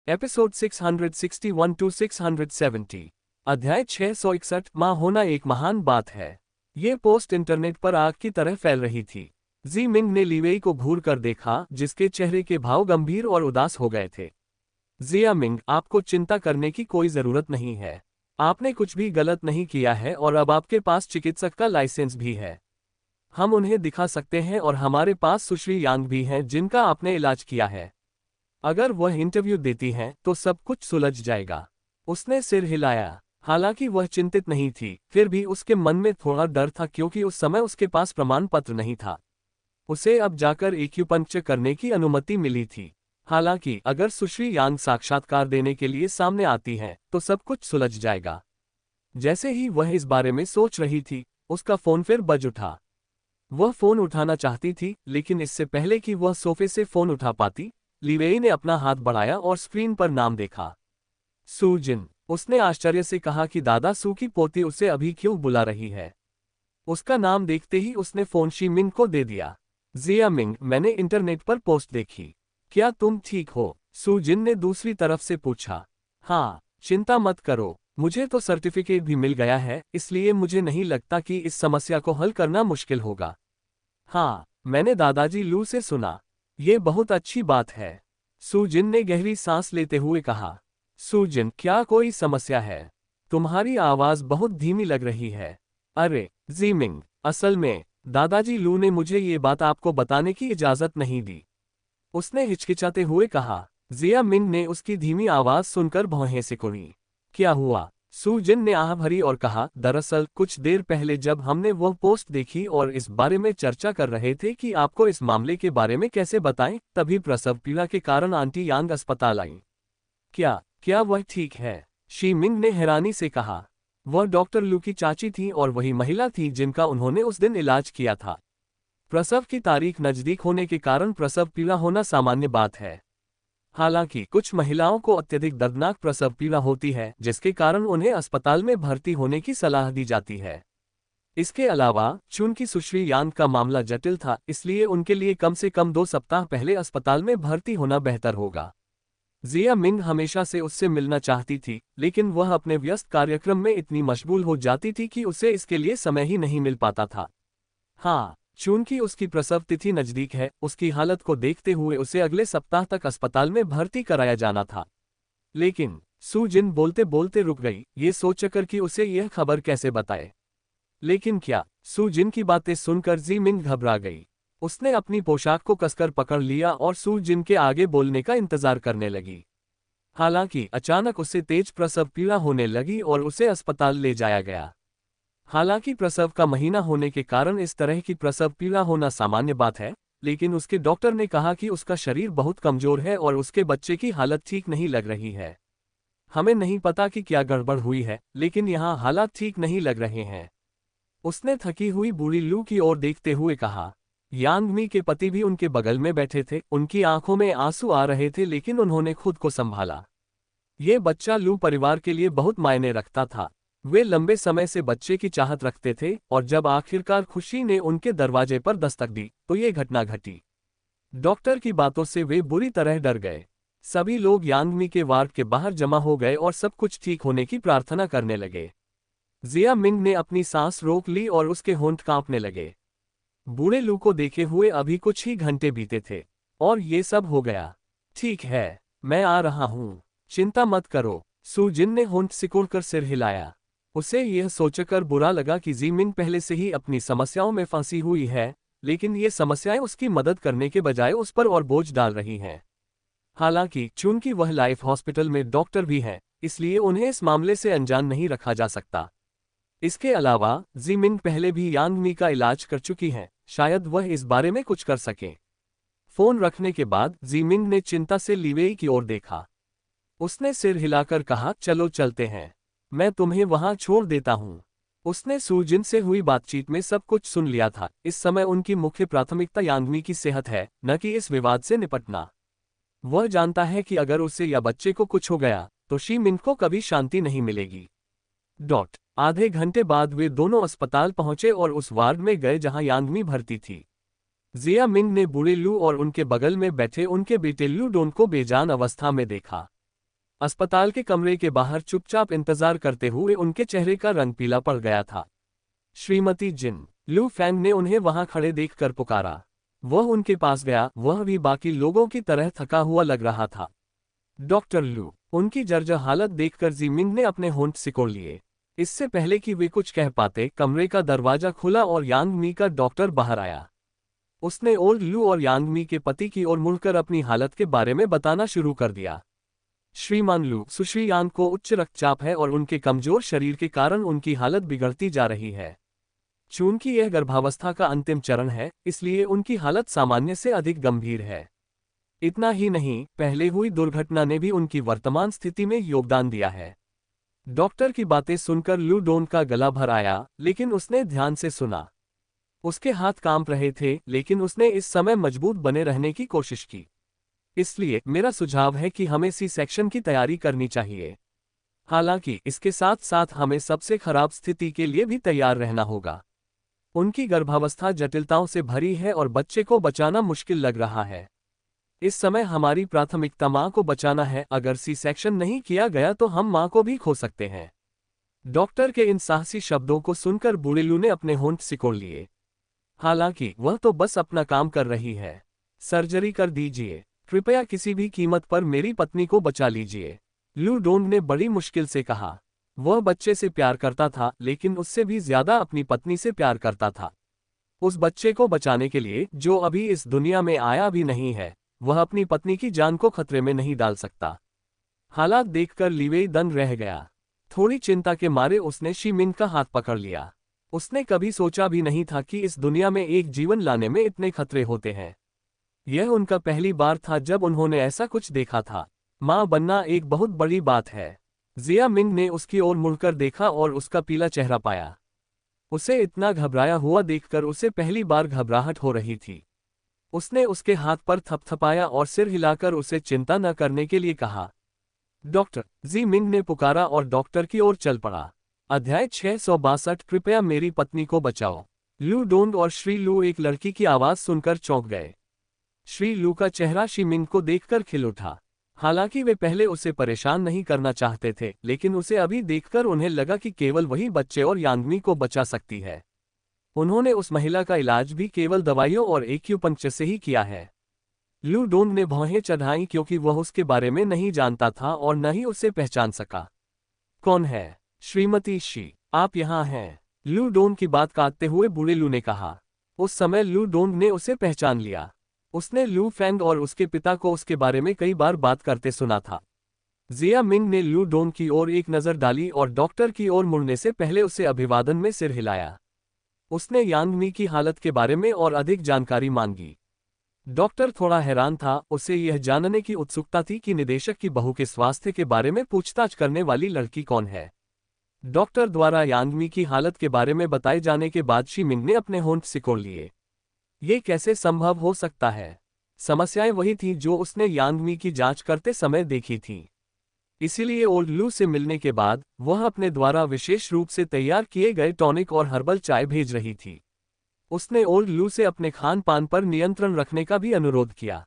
Episode 661 to 670। अध्याय 661। माँ होना एक महान बात है। ये पोस्ट इंटरनेट पर आग की तरह फैल रही थी। जी मिंग ने लीवेई को घूर कर देखा, जिसके चेहरे के भाव गंभीर और उदास हो गए थे। जिया मिंग, आपको चिंता करने की कोई जरूरत नहीं है। आपने कुछ भी गलत नहीं किया है और अब आपके पास चिकित्सक का लाइसेंस भी है। हम उन्हें दिखा सकते हैं और हमारे पास सुश्री यांग भी हैं जिनका आपने इलाज किया है। अगर वह इंटरव्यू देती हैं तो सब कुछ सुलझ जाएगा। उसने सिर हिलाया। हालांकि वह चिंतित नहीं थी, फिर भी उसके मन में थोड़ा डर था क्योंकि उस समय उसके पास प्रमाण पत्र नहीं था। उसे अब जाकर एक्यूपंक्चर करने की अनुमति मिली थी। हालांकि अगर सुश्री यांग साक्षात्कार देने के लिए सामने आती हैं तो सब कुछ सुलझ जाएगा। जैसे ही वह इस बारे में सोच रही थी, उसका फोन फिर बज उठा। वह फोन उठाना चाहती थी, लेकिन इससे पहले कि वह सोफे से फोन उठा पाती, लीवेई ने अपना हाथ बढ़ाया और स्क्रीन पर नाम देखा। सू जिन। उसने आश्चर्य से कहा कि दादा सू की पोती उसे अभी क्यों बुला रही है। उसका नाम देखते ही उसने फोन शी मिंग को दे दिया। जिया मिंग, मैंने इंटरनेट पर पोस्ट देखी। क्या तुम ठीक हो? सू जिन ने दूसरी तरफ से पूछा। हाँ, चिंता मत करो, मुझे तो सर्टिफिकेट भी मिल गया है, इसलिए मुझे नहीं लगता कि इस समस्या को हल करना मुश्किल होगा। हाँ, मैंने दादाजी लू से सुना। ये बहुत अच्छी बात है। सू जिन ने गहरी सांस लेते हुए कहा। सू जिन, क्या कोई समस्या है? तुम्हारी आवाज बहुत धीमी लग रही है। अरे जी मिंग, असल में दादाजी लू ने मुझे ये बात आपको बताने की इजाजत नहीं दी। उसने हिचकिचाते हुए कहा। जिया मिंग ने उसकी धीमी आवाज सुनकर भौहें सिकुड़ी। क्या हुआ? सू जिन ने आह भरी और कहा, दरअसल कुछ देर पहले जब हमने वह पोस्ट देखी और इस बारे में चर्चा कर रहे थे कि आपको इस मामले के बारे में कैसे बताएं, तभी प्रसव पीड़ा के कारण आंटी यांग अस्पताल आईं। क्या वह ठीक है? शी मिंग ने हैरानी से कहा। वह डॉक्टर लू की चाची थी और वही महिला थी जिनका उन्होंने उस दिन इलाज किया था। प्रसव की तारीख नजदीक होने के कारण प्रसव पीड़ा होना सामान्य बात है। हालांकि कुछ महिलाओं को अत्यधिक दर्दनाक प्रसव पीड़ा होती है, जिसके कारण उन्हें अस्पताल में भर्ती होने की सलाह दी जाती है। इसके अलावा चूंकि सुश्री यांग का मामला जटिल था, इसलिए उनके लिए कम से कम 2 सप्ताह पहले अस्पताल में भर्ती होना बेहतर होगा। जिया मिंग हमेशा से उससे मिलना चाहती थी, लेकिन वह अपने व्यस्त कार्यक्रम में इतनी मशगूल हो जाती थी कि उसे इसके लिए समय ही नहीं मिल पाता था। हाँ, चूंकि उसकी प्रसव तिथि नजदीक है, उसकी हालत को देखते हुए उसे अगले सप्ताह तक अस्पताल में भर्ती कराया जाना था। लेकिन सू जिन बोलते बोलते रुक गई, ये सोचकर कि उसे यह खबर कैसे बताए। लेकिन क्या? सू जिन की बातें सुनकर जी मिंग घबरा गई। उसने अपनी पोशाक को कसकर पकड़ लिया और सू जिन के आगे बोलने का इंतजार करने लगी। हालांकि अचानक उसे तेज प्रसव पीड़ा होने लगी और उसे अस्पताल ले जाया गया। हालांकि प्रसव का महीना होने के कारण इस तरह की प्रसव पीड़ा होना सामान्य बात है, लेकिन उसके डॉक्टर ने कहा कि उसका शरीर बहुत कमजोर है और उसके बच्चे की हालत ठीक नहीं लग रही है। हमें नहीं पता कि क्या गड़बड़ हुई है, लेकिन यहाँ हालात ठीक नहीं लग रहे हैं। उसने थकी हुई बूढ़ी लू की ओर देखते हुए कहा। यांग मी के पति भी उनके बगल में बैठे थे। उनकी आंखों में आंसू आ रहे थे, लेकिन उन्होंने खुद को संभाला। ये बच्चा लू परिवार के लिए बहुत मायने रखता था। वे लंबे समय से बच्चे की चाहत रखते थे और जब आखिरकार खुशी ने उनके दरवाजे पर दस्तक दी तो ये घटना घटी। डॉक्टर की बातों से वे बुरी तरह डर गए। सभी लोग यांगमी के वार्ड के बाहर जमा हो गए और सब कुछ ठीक होने की प्रार्थना करने लगे। जिया मिंग ने अपनी सांस रोक ली और उसके होंठ कांपने लगे। बूढ़े लू को देखे हुए अभी कुछ ही घंटे बीते थे और ये सब हो गया। ठीक है, मैं आ रहा हूँ, चिंता मत करो। सू जिन ने होंठ सिकुड़कर सिर हिलाया। उसे यह सोचकर बुरा लगा कि जी मिंग पहले से ही अपनी समस्याओं में फंसी हुई है, लेकिन ये समस्याएं उसकी मदद करने के बजाय उस पर और बोझ डाल रही हैं। हालांकि चूंकि वह लाइफ हॉस्पिटल में डॉक्टर भी हैं, इसलिए उन्हें इस मामले से अनजान नहीं रखा जा सकता। इसके अलावा जी मिंग पहले भी यांग मी का इलाज कर चुकी हैं, शायद वह इस बारे में कुछ कर सके। फोन रखने के बाद जी मिंग ने चिंता से लीवेई की ओर देखा। उसने सिर हिलाकर कहा, चलो चलते हैं, मैं तुम्हें वहां छोड़ देता हूं। उसने सू जिन से हुई बातचीत में सब कुछ सुन लिया था। इस समय उनकी मुख्य प्राथमिकता यांगमी की सेहत है, न कि इस विवाद से निपटना। वह जानता है कि अगर उसे या बच्चे को कुछ हो गया तो शी मिंग को कभी शांति नहीं मिलेगी। आधे घंटे बाद वे दोनों अस्पताल पहुंचे और उस वार्ड में गए जहां यांगमी भर्ती थी। जिया मिंग ने बूढ़े लू और उनके बगल में बैठे उनके बेटे लू डोन को बेजान अवस्था में देखा। अस्पताल के कमरे के बाहर चुपचाप इंतजार करते हुए उनके चेहरे का रंग पीला पड़ गया था। श्रीमती जिन, लू फैंग ने उन्हें वहां खड़े देखकर पुकारा। वह उनके पास गया, वह भी बाकी लोगों की तरह थका हुआ लग रहा था। डॉक्टर लू, उनकी जर्जर हालत देखकर जी मिंग ने अपने होंठ सिकोड़ लिए। इससे पहले कि वे कुछ कह पाते, कमरे का दरवाजा खुला और यांग मी का डॉक्टर बाहर आया। उसने ओल्ड लू और यांग मी के पति की ओर मुड़कर अपनी हालत के बारे में बताना शुरू कर दिया। श्रीमान लू, सुश्री यांग को उच्च रक्तचाप है और उनके कमजोर शरीर के कारण उनकी हालत बिगड़ती जा रही है। चूंकि यह गर्भावस्था का अंतिम चरण है, इसलिए उनकी हालत सामान्य से अधिक गंभीर है। इतना ही नहीं, पहले हुई दुर्घटना ने भी उनकी वर्तमान स्थिति में योगदान दिया है। डॉक्टर की बातें सुनकर लू डोन का गला भर आया, लेकिन उसने ध्यान से सुना। उसके हाथ कांप रहे थे, लेकिन उसने इस समय मजबूत बने रहने की कोशिश की। इसलिए मेरा सुझाव है कि हमें सी सेक्शन की तैयारी करनी चाहिए। हालांकि इसके साथ साथ हमें सबसे खराब स्थिति के लिए भी तैयार रहना होगा। उनकी गर्भावस्था जटिलताओं से भरी है और बच्चे को बचाना मुश्किल लग रहा है। इस समय हमारी प्राथमिकता मां को बचाना है। अगर सी सेक्शन नहीं किया गया तो हम मां को भी खो सकते हैं। डॉक्टर के इन साहसी शब्दों को सुनकर बूढ़े लू ने अपने होंठ सिकोड़ लिए। हालांकि वह तो बस अपना काम कर रही है। सर्जरी कर दीजिए, कृपया किसी भी कीमत पर मेरी पत्नी को बचा लीजिए, लू डोंग ने बड़ी मुश्किल से कहा। वह बच्चे से प्यार करता था, लेकिन उससे भी ज्यादा अपनी पत्नी से प्यार करता था। उस बच्चे को बचाने के लिए, जो अभी इस दुनिया में आया भी नहीं है, वह अपनी पत्नी की जान को खतरे में नहीं डाल सकता। हालात देखकर लीवेई दंग रह गया। थोड़ी चिंता के मारे उसने शी मिंग का हाथ पकड़ लिया। उसने कभी सोचा भी नहीं था कि इस दुनिया में एक जीवन लाने में इतने खतरे होते हैं। यह उनका पहली बार था जब उन्होंने ऐसा कुछ देखा था। मां बनना एक बहुत बड़ी बात है। जिया मिंग ने उसकी ओर मुड़कर देखा और उसका पीला चेहरा पाया। उसे इतना घबराया हुआ देखकर उसे पहली बार घबराहट हो रही थी। उसने उसके हाथ पर थपथपाया और सिर हिलाकर उसे चिंता न करने के लिए कहा। डॉक्टर, जी मिंग ने पुकारा और डॉक्टर की ओर चल पड़ा। अध्याय 662, कृपया मेरी पत्नी को बचाओ। लू डोंग और श्री लू एक लड़की की आवाज सुनकर चौंक गए। श्री लू का चेहरा शी मिंग को देखकर खिल उठा। हालांकि वे पहले उसे परेशान नहीं करना चाहते थे, लेकिन उसे अभी देखकर उन्हें लगा कि केवल वही बच्चे और यांगमी को बचा सकती है। उन्होंने उस महिला का इलाज भी केवल दवाइयों और एक्यूपंक्चर से ही किया है। लू डोंग ने भौहें चढ़ाई क्योंकि वह उसके बारे में नहीं जानता था और न ही उसे पहचान सका। कौन है? श्रीमती शी, आप यहाँ हैं, लू डोंग की बात काटते हुए बूढ़े लू ने कहा। उस समय लू डोंग ने उसे पहचान लिया। उसने लू फैंग और उसके पिता को उसके बारे में कई बार बात करते सुना था। जिया मिंग ने लू डोंग की ओर एक नज़र डाली और डॉक्टर की ओर मुड़ने से पहले उसे अभिवादन में सिर हिलाया। उसने यांगमी की हालत के बारे में और अधिक जानकारी मांगी। डॉक्टर थोड़ा हैरान था। उसे यह जानने की उत्सुकता थी कि निदेशक की बहू के स्वास्थ्य के बारे में पूछताछ करने वाली लड़की कौन है। डॉक्टर द्वारा यांगमी की हालत के बारे में बताए जाने के बाद शी मिंग ने अपने होंठ सिकोड़ लिए। ये कैसे संभव हो सकता है? समस्याएं वही थी जो उसने यांगमी की जांच करते समय देखी थी। इसीलिए ओल्ड लू से मिलने के बाद वह अपने द्वारा विशेष रूप से तैयार किए गए टॉनिक और हर्बल चाय भेज रही थी। उसने ओल्ड लू से अपने खान पान पर नियंत्रण रखने का भी अनुरोध किया।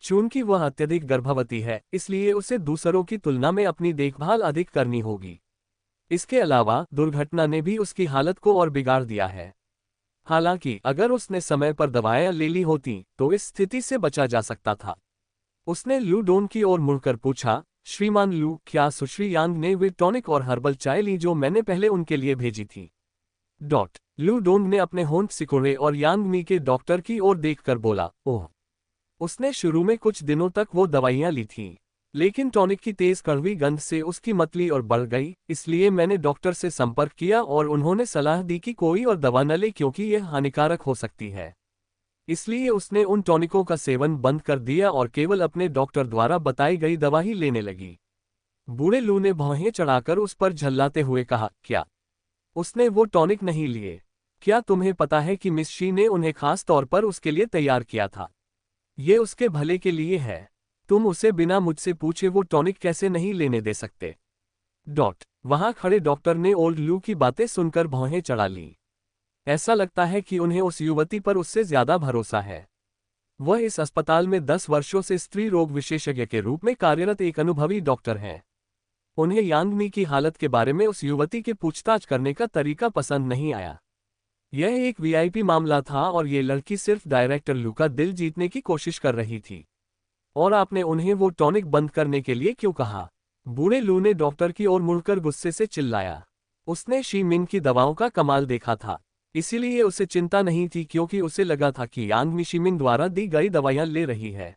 चूंकि वह अत्यधिक गर्भवती है, इसलिए उसे दूसरों की तुलना में अपनी देखभाल अधिक करनी होगी। इसके अलावा दुर्घटना ने भी उसकी हालत को और बिगाड़ दिया है। हालांकि अगर उसने समय पर दवाएं ले ली होती तो इस स्थिति से बचा जा सकता था। उसने लू डोंग की ओर मुड़कर पूछा, श्रीमान लू, क्या सुश्री यांग ने वे टॉनिक और हर्बल चाय ली जो मैंने पहले उनके लिए भेजी थी? लू डोंग ने अपने होंठ सिकोड़े और यांगमी के डॉक्टर की ओर देखकर बोला, ओह। उसने शुरू में कुछ दिनों तक वो दवाइयां ली थीं, लेकिन टॉनिक की तेज कड़वी गंध से उसकी मतली और बढ़ गई। इसलिए मैंने डॉक्टर से संपर्क किया और उन्होंने सलाह दी कि कोई और दवा न ले क्योंकि यह हानिकारक हो सकती है। इसलिए उसने उन टॉनिकों का सेवन बंद कर दिया और केवल अपने डॉक्टर द्वारा बताई गई दवा ही लेने लगी। बूढ़े लू ने भौहें चढ़ाकर उस पर झल्लाते हुए कहा, क्या उसने वो टॉनिक नहीं लिए? क्या तुम्हें पता है कि मिस शी ने उन्हें खास तौर पर उसके लिए तैयार किया था? ये उसके भले के लिए है। तुम उसे बिना मुझसे पूछे वो टॉनिक कैसे नहीं लेने दे सकते? वहां खड़े डॉक्टर ने ओल्ड लू की बातें सुनकर भौहें चढ़ा ली। ऐसा लगता है कि उन्हें उस युवती पर उससे ज्यादा भरोसा है। वह इस अस्पताल में 10 वर्षों से स्त्री रोग विशेषज्ञ के रूप में कार्यरत एक अनुभवी डॉक्टर हैं। उन्हें यांगमी की हालत के बारे में उस युवती के पूछताछ करने का तरीका पसंद नहीं आया। यह एक वीआईपी मामला था और ये लड़की सिर्फ डायरेक्टर लू का दिल जीतने की कोशिश कर रही थी। और आपने उन्हें वो टॉनिक बंद करने के लिए क्यों कहा? बूढ़े लू ने डॉक्टर की ओर मुड़कर गुस्से से चिल्लाया। उसने शी मिंग की दवाओं का कमाल देखा था, इसीलिए उसे चिंता नहीं थी क्योंकि उसे लगा था कि यांगमी शी मिंग द्वारा दी गई दवाइयां ले रही है।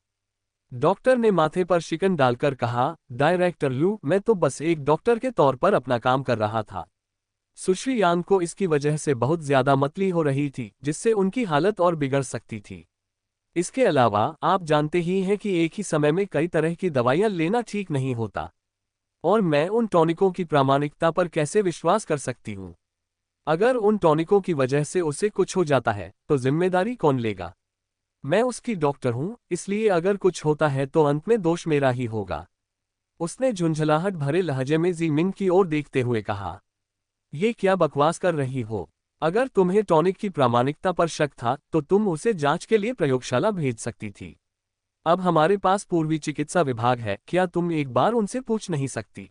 डॉक्टर ने माथे पर शिकन डालकर कहा, डायरेक्टर लू, मैं तो बस एक डॉक्टर के तौर पर अपना काम कर रहा था। सुश्री यांग को इसकी वजह से बहुत ज्यादा मतली हो रही थी, जिससे उनकी हालत और बिगड़ सकती थी। इसके अलावा आप जानते ही हैं कि एक ही समय में कई तरह की दवाइयां लेना ठीक नहीं होता, और मैं उन टॉनिकों की प्रामाणिकता पर कैसे विश्वास कर सकती हूं? अगर उन टॉनिकों की वजह से उसे कुछ हो जाता है तो जिम्मेदारी कौन लेगा? मैं उसकी डॉक्टर हूं, इसलिए अगर कुछ होता है तो अंत में दोष मेरा ही होगा। उसने झुंझलाहट भरे लहजे में जी मिंग की ओर देखते हुए कहा, ये क्या बकवास कर रही हो? अगर तुम्हें टॉनिक की प्रामाणिकता पर शक था तो तुम उसे जांच के लिए प्रयोगशाला भेज सकती थी। अब हमारे पास पूर्वी चिकित्सा विभाग है, क्या तुम एक बार उनसे पूछ नहीं सकती?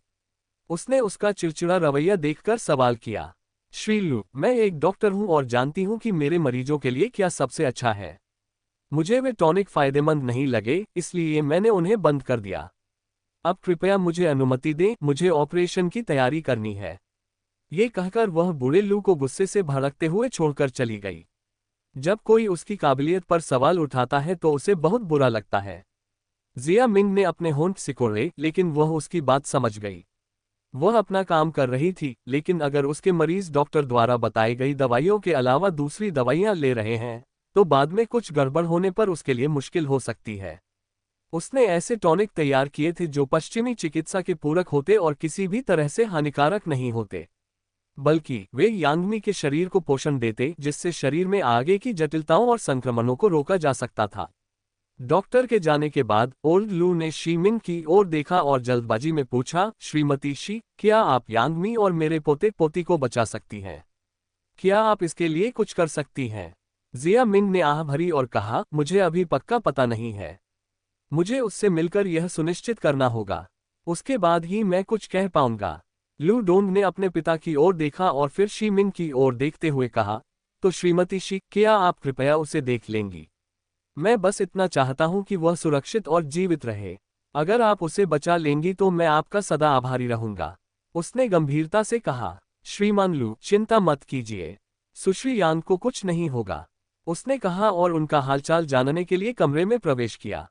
उसने उसका चिड़चिड़ा रवैया देखकर सवाल किया। श्री लू, मैं एक डॉक्टर हूं और जानती हूं कि मेरे मरीजों के लिए क्या सबसे अच्छा है। मुझे वे टॉनिक फायदेमंद नहीं लगे, इसलिए मैंने उन्हें बंद कर दिया। अब कृपया मुझे अनुमति दें, मुझे ऑपरेशन की तैयारी करनी है। ये कहकर वह बूढ़े लू को गुस्से से भड़कते हुए छोड़कर चली गई। जब कोई उसकी काबिलियत पर सवाल उठाता है तो उसे बहुत बुरा लगता है। जिया मिंग ने अपने होंठ सिकोड़े, लेकिन वह उसकी बात समझ गई। वह अपना काम कर रही थी, लेकिन अगर उसके मरीज डॉक्टर द्वारा बताई गई दवाइयों के अलावा दूसरी दवाइयां ले रहे हैं तो बाद में कुछ गड़बड़ होने पर उसके लिए मुश्किल हो सकती है। उसने ऐसे टॉनिक तैयार किए थे जो पश्चिमी चिकित्सा के पूरक होते और किसी भी तरह से हानिकारक नहीं होते, बल्कि वे यांगमी के शरीर को पोषण देते, जिससे शरीर में आगे की जटिलताओं और संक्रमणों को रोका जा सकता था। डॉक्टर के जाने के बाद ओल्ड लू ने शी मिंग की ओर देखा और जल्दबाजी में पूछा, श्रीमती शी, क्या आप यांगमी और मेरे पोते पोती को बचा सकती हैं? क्या आप इसके लिए कुछ कर सकती हैं? जिया मिंग ने आह भरी और कहा, मुझे अभी पक्का पता नहीं है। मुझे उससे मिलकर यह सुनिश्चित करना होगा, उसके बाद ही मैं कुछ कह पाऊंगा। लू डोंग ने अपने पिता की ओर देखा और फिर शी मिंग की ओर देखते हुए कहा, तो श्रीमती शी, क्या आप कृपया उसे देख लेंगी? मैं बस इतना चाहता हूं कि वह सुरक्षित और जीवित रहे। अगर आप उसे बचा लेंगी तो मैं आपका सदा आभारी रहूंगा। उसने गंभीरता से कहा। श्रीमान लू, चिंता मत कीजिए, सुश्री यांग को कुछ नहीं होगा, उसने कहा और उनका हालचाल जानने के लिए कमरे में प्रवेश किया।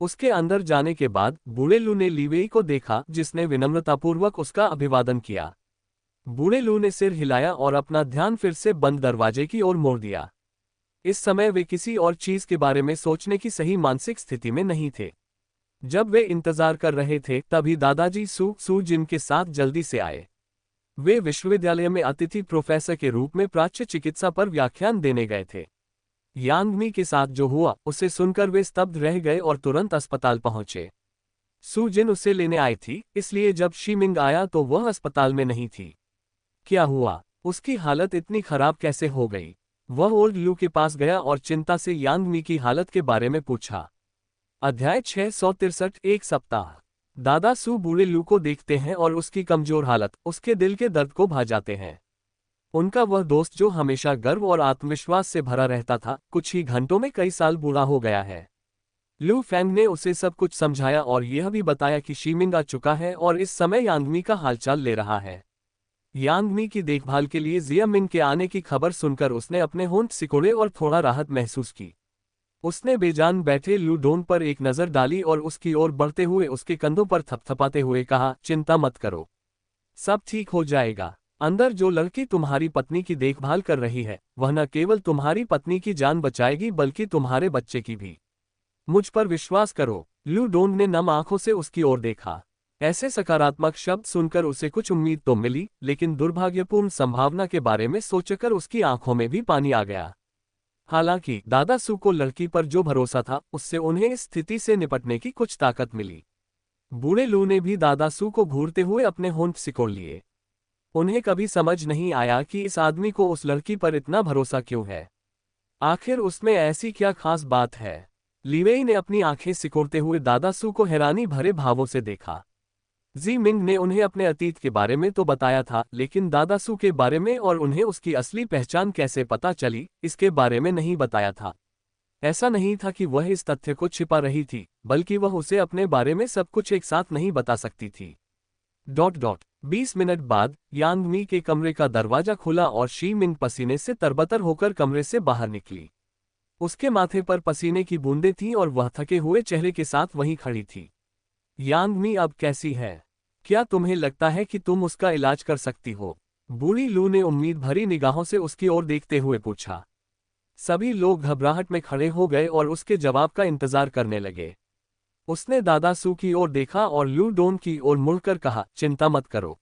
उसके अंदर जाने के बाद बूढ़े लू ने लीवेई को देखा, जिसने विनम्रतापूर्वक उसका अभिवादन किया। बूढ़े लू ने सिर हिलाया और अपना ध्यान फिर से बंद दरवाजे की ओर मोड़ दिया। इस समय वे किसी और चीज के बारे में सोचने की सही मानसिक स्थिति में नहीं थे। जब वे इंतजार कर रहे थे तभी दादाजी सू जिन के साथ जल्दी से आए। वे विश्वविद्यालय में अतिथि प्रोफेसर के रूप में प्राच्य चिकित्सा पर व्याख्यान देने गए थे। यांगमी के साथ जो हुआ उसे सुनकर वे स्तब्ध रह गए और तुरंत अस्पताल पहुंचे। सू जिन उसे लेने आई थी, इसलिए जब शी मिंग आया तो वह अस्पताल में नहीं थी। क्या हुआ? उसकी हालत इतनी खराब कैसे हो गई? वह ओल्ड लू के पास गया और चिंता से यांगमी की हालत के बारे में पूछा। अध्याय 663 एक सप्ताह। दादा सू बूढ़े लू को देखते हैं और उसकी कमजोर हालत उसके दिल के दर्द को भा जाते हैं। उनका वह दोस्त जो हमेशा गर्व और आत्मविश्वास से भरा रहता था, कुछ ही घंटों में कई साल बूढ़ा हो गया है। लू फैंग ने उसे सब कुछ समझाया और यह भी बताया कि शीमिंग आ चुका है और इस समय यांगमी का हालचाल ले रहा है। यांगमी की देखभाल के लिए जिया मिंग के आने की खबर सुनकर उसने अपने होंठ सिकोड़े और थोड़ा राहत महसूस की। उसने बेजान बैठे लू डोंग पर एक नज़र डाली और उसकी ओर बढ़ते हुए उसके कंधों पर थपथपाते हुए कहा, चिंता मत करो, सब ठीक हो जाएगा। अंदर जो लड़की तुम्हारी पत्नी की देखभाल कर रही है वह न केवल तुम्हारी पत्नी की जान बचाएगी बल्कि तुम्हारे बच्चे की भी। मुझ पर विश्वास करो। लू डोंग ने नम आंखों से उसकी ओर देखा। ऐसे सकारात्मक शब्द सुनकर उसे कुछ उम्मीद तो मिली, लेकिन दुर्भाग्यपूर्ण संभावना के बारे में सोचकर उसकी आंखों में भी पानी आ गया। हालांकि दादा सू को लड़की पर जो भरोसा था उससे उन्हें इस स्थिति से निपटने की कुछ ताकत मिली। बूढ़े लू ने भी दादा सू को घूरते हुए अपने होंठ सिकोड़ लिए। उन्हें कभी समझ नहीं आया कि इस आदमी को उस लड़की पर इतना भरोसा क्यों है। आखिर उसमें ऐसी क्या खास बात है? लीवेई ने अपनी आंखें सिकोड़ते हुए दादा सू को हैरानी भरे भावों से देखा। जी मिंग ने उन्हें अपने अतीत के बारे में तो बताया था, लेकिन दादा सू के बारे में और उन्हें उसकी असली पहचान कैसे पता चली, इसके बारे में नहीं बताया था। ऐसा नहीं था कि वह इस तथ्य को छिपा रही थी, बल्कि वह उसे अपने बारे में सब कुछ एक साथ नहीं बता सकती थी। 20 मिनट बाद यांग मी के कमरे का दरवाजा खुला और शी मिंग पसीने से तरबतर होकर कमरे से बाहर निकली। उसके माथे पर पसीने की बूंदें थीं और वह थके हुए चेहरे के साथ वहीं खड़ी थी। यांग मी अब कैसी है? क्या तुम्हें लगता है कि तुम उसका इलाज कर सकती हो? बूढ़ी लू ने उम्मीद भरी निगाहों से उसकी ओर देखते हुए पूछा। सभी लोग घबराहट में खड़े हो गए और उसके जवाब का इंतजार करने लगे। उसने दादा सू की ओर देखा और लू डोन की ओर मुड़कर कहा, चिंता मत करो।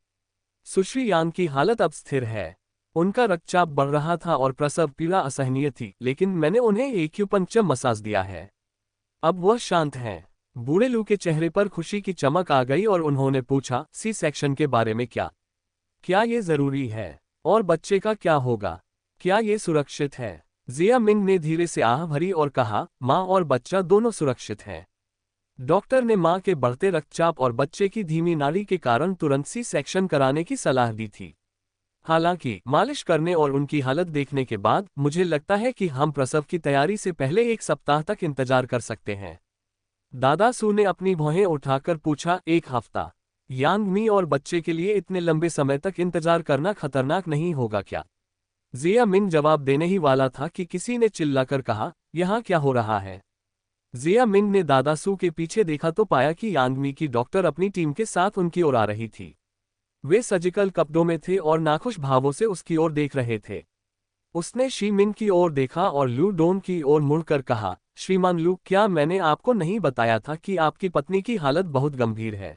सुश्री यांग की हालत अब स्थिर है। उनका रक्तचाप बढ़ रहा था और प्रसव पीड़ा असहनीय थी, लेकिन मैंने उन्हें एक्यूपंक्चर मसाज दिया है। अब वह शांत हैं। बूढ़े लू के चेहरे पर खुशी की चमक आ गई और उन्होंने पूछा, सी सेक्शन के बारे में क्या ये जरूरी है? और बच्चे का क्या होगा? क्या ये सुरक्षित है? जिया मिंग ने धीरे से आह भरी और कहा, माँ और बच्चा दोनों सुरक्षित हैं। डॉक्टर ने माँ के बढ़ते रक्तचाप और बच्चे की धीमी नाड़ी के कारण तुरंत सी सेक्शन कराने की सलाह दी थी। हालांकि मालिश करने और उनकी हालत देखने के बाद मुझे लगता है कि हम प्रसव की तैयारी से पहले 1 सप्ताह तक इंतजार कर सकते हैं। दादा सू ने अपनी भौहें उठाकर पूछा, 1 हफ्ता? यांग मी और बच्चे के लिए इतने लंबे समय तक इंतजार करना खतरनाक नहीं होगा क्या? जिया मिंग जवाब देने ही वाला था कि किसी ने चिल्लाकर कहा, यहाँ क्या हो रहा है? जिया मिंग ने दादा सू के पीछे देखा तो पाया कि यांग मी की डॉक्टर अपनी टीम के साथ उनकी ओर आ रही थी। वे सर्जिकल कपड़ों में थे और नाखुश भावों से उसकी ओर देख रहे थे। उसने शी मिंग की ओर देखा और लू डोन की ओर मुड़कर कहा, श्रीमान लू, क्या मैंने आपको नहीं बताया था कि आपकी पत्नी की हालत बहुत गंभीर है?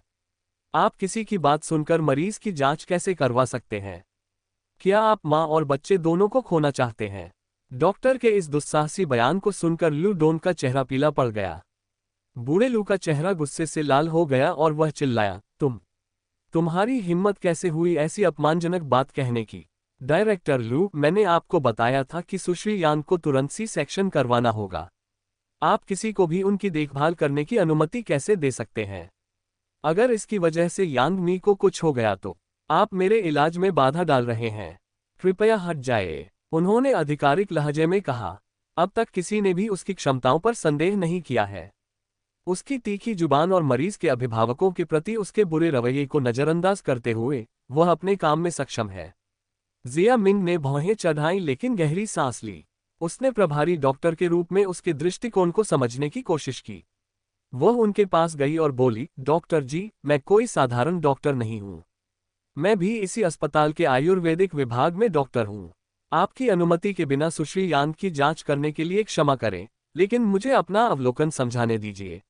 आप किसी की बात सुनकर मरीज की जांच कैसे करवा सकते हैं? क्या आप माँ और बच्चे दोनों को खोना चाहते हैं? डॉक्टर के इस दुस्साहसी बयान को सुनकर लू डोन का चेहरा पीला पड़ गया। बूढ़े लू का चेहरा गुस्से से लाल हो गया और वह चिल्लाया, तुम्हारी हिम्मत कैसे हुई ऐसी अपमानजनक बात कहने की? डायरेक्टर लू, मैंने आपको बताया था कि सुश्री यांग को तुरंत सी सेक्शन करवाना होगा। आप किसी को भी उनकी देखभाल करने की अनुमति कैसे दे सकते हैं? अगर इसकी वजह से यांग मी को कुछ हो गया तो आप मेरे इलाज में बाधा डाल रहे हैं। कृपया हट जाइए, उन्होंने आधिकारिक लहजे में कहा। अब तक किसी ने भी उसकी क्षमताओं पर संदेह नहीं किया है। उसकी तीखी जुबान और मरीज के अभिभावकों के प्रति उसके बुरे रवैये को नजरअंदाज करते हुए वह अपने काम में सक्षम है। जिया मिंग ने भौहें चढ़ाई लेकिन गहरी सांस ली। उसने प्रभारी डॉक्टर के रूप में उसके दृष्टिकोण को समझने की कोशिश की। वह उनके पास गई और बोली, डॉक्टर जी, मैं कोई साधारण डॉक्टर नहीं हूँ। मैं भी इसी अस्पताल के आयुर्वेदिक विभाग में डॉक्टर हूँ। आपकी अनुमति के बिना सुश्री यांग की जांच करने के लिए क्षमा करें, लेकिन मुझे अपना अवलोकन समझाने दीजिए।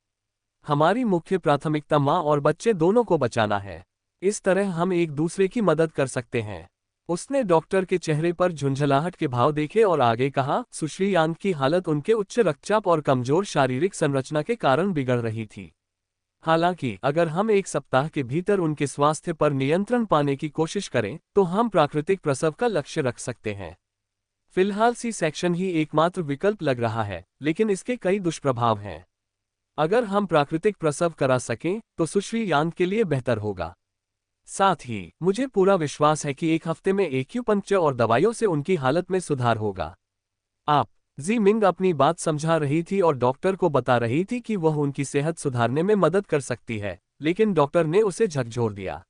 हमारी मुख्य प्राथमिकता माँ और बच्चे दोनों को बचाना है। इस तरह हम एक दूसरे की मदद कर सकते हैं। उसने डॉक्टर के चेहरे पर झुंझलाहट के भाव देखे और आगे कहा, सुश्री यांग की हालत उनके उच्च रक्तचाप और कमजोर शारीरिक संरचना के कारण बिगड़ रही थी। हालांकि अगर हम 1 सप्ताह के भीतर उनके स्वास्थ्य पर नियंत्रण पाने की कोशिश करें तो हम प्राकृतिक प्रसव का लक्ष्य रख सकते हैं। फिलहाल सी सेक्शन ही एकमात्र विकल्प लग रहा है, लेकिन इसके कई दुष्प्रभाव हैं। अगर हम प्राकृतिक प्रसव करा सकें तो सुश्री यांग के लिए बेहतर होगा। साथ ही मुझे पूरा विश्वास है कि 1 हफ्ते में एक्यूपंक्चर और दवाइयों से उनकी हालत में सुधार होगा। आप जी मिंग अपनी बात समझा रही थी और डॉक्टर को बता रही थी कि वह उनकी सेहत सुधारने में मदद कर सकती है, लेकिन डॉक्टर ने उसे झकझोर दिया।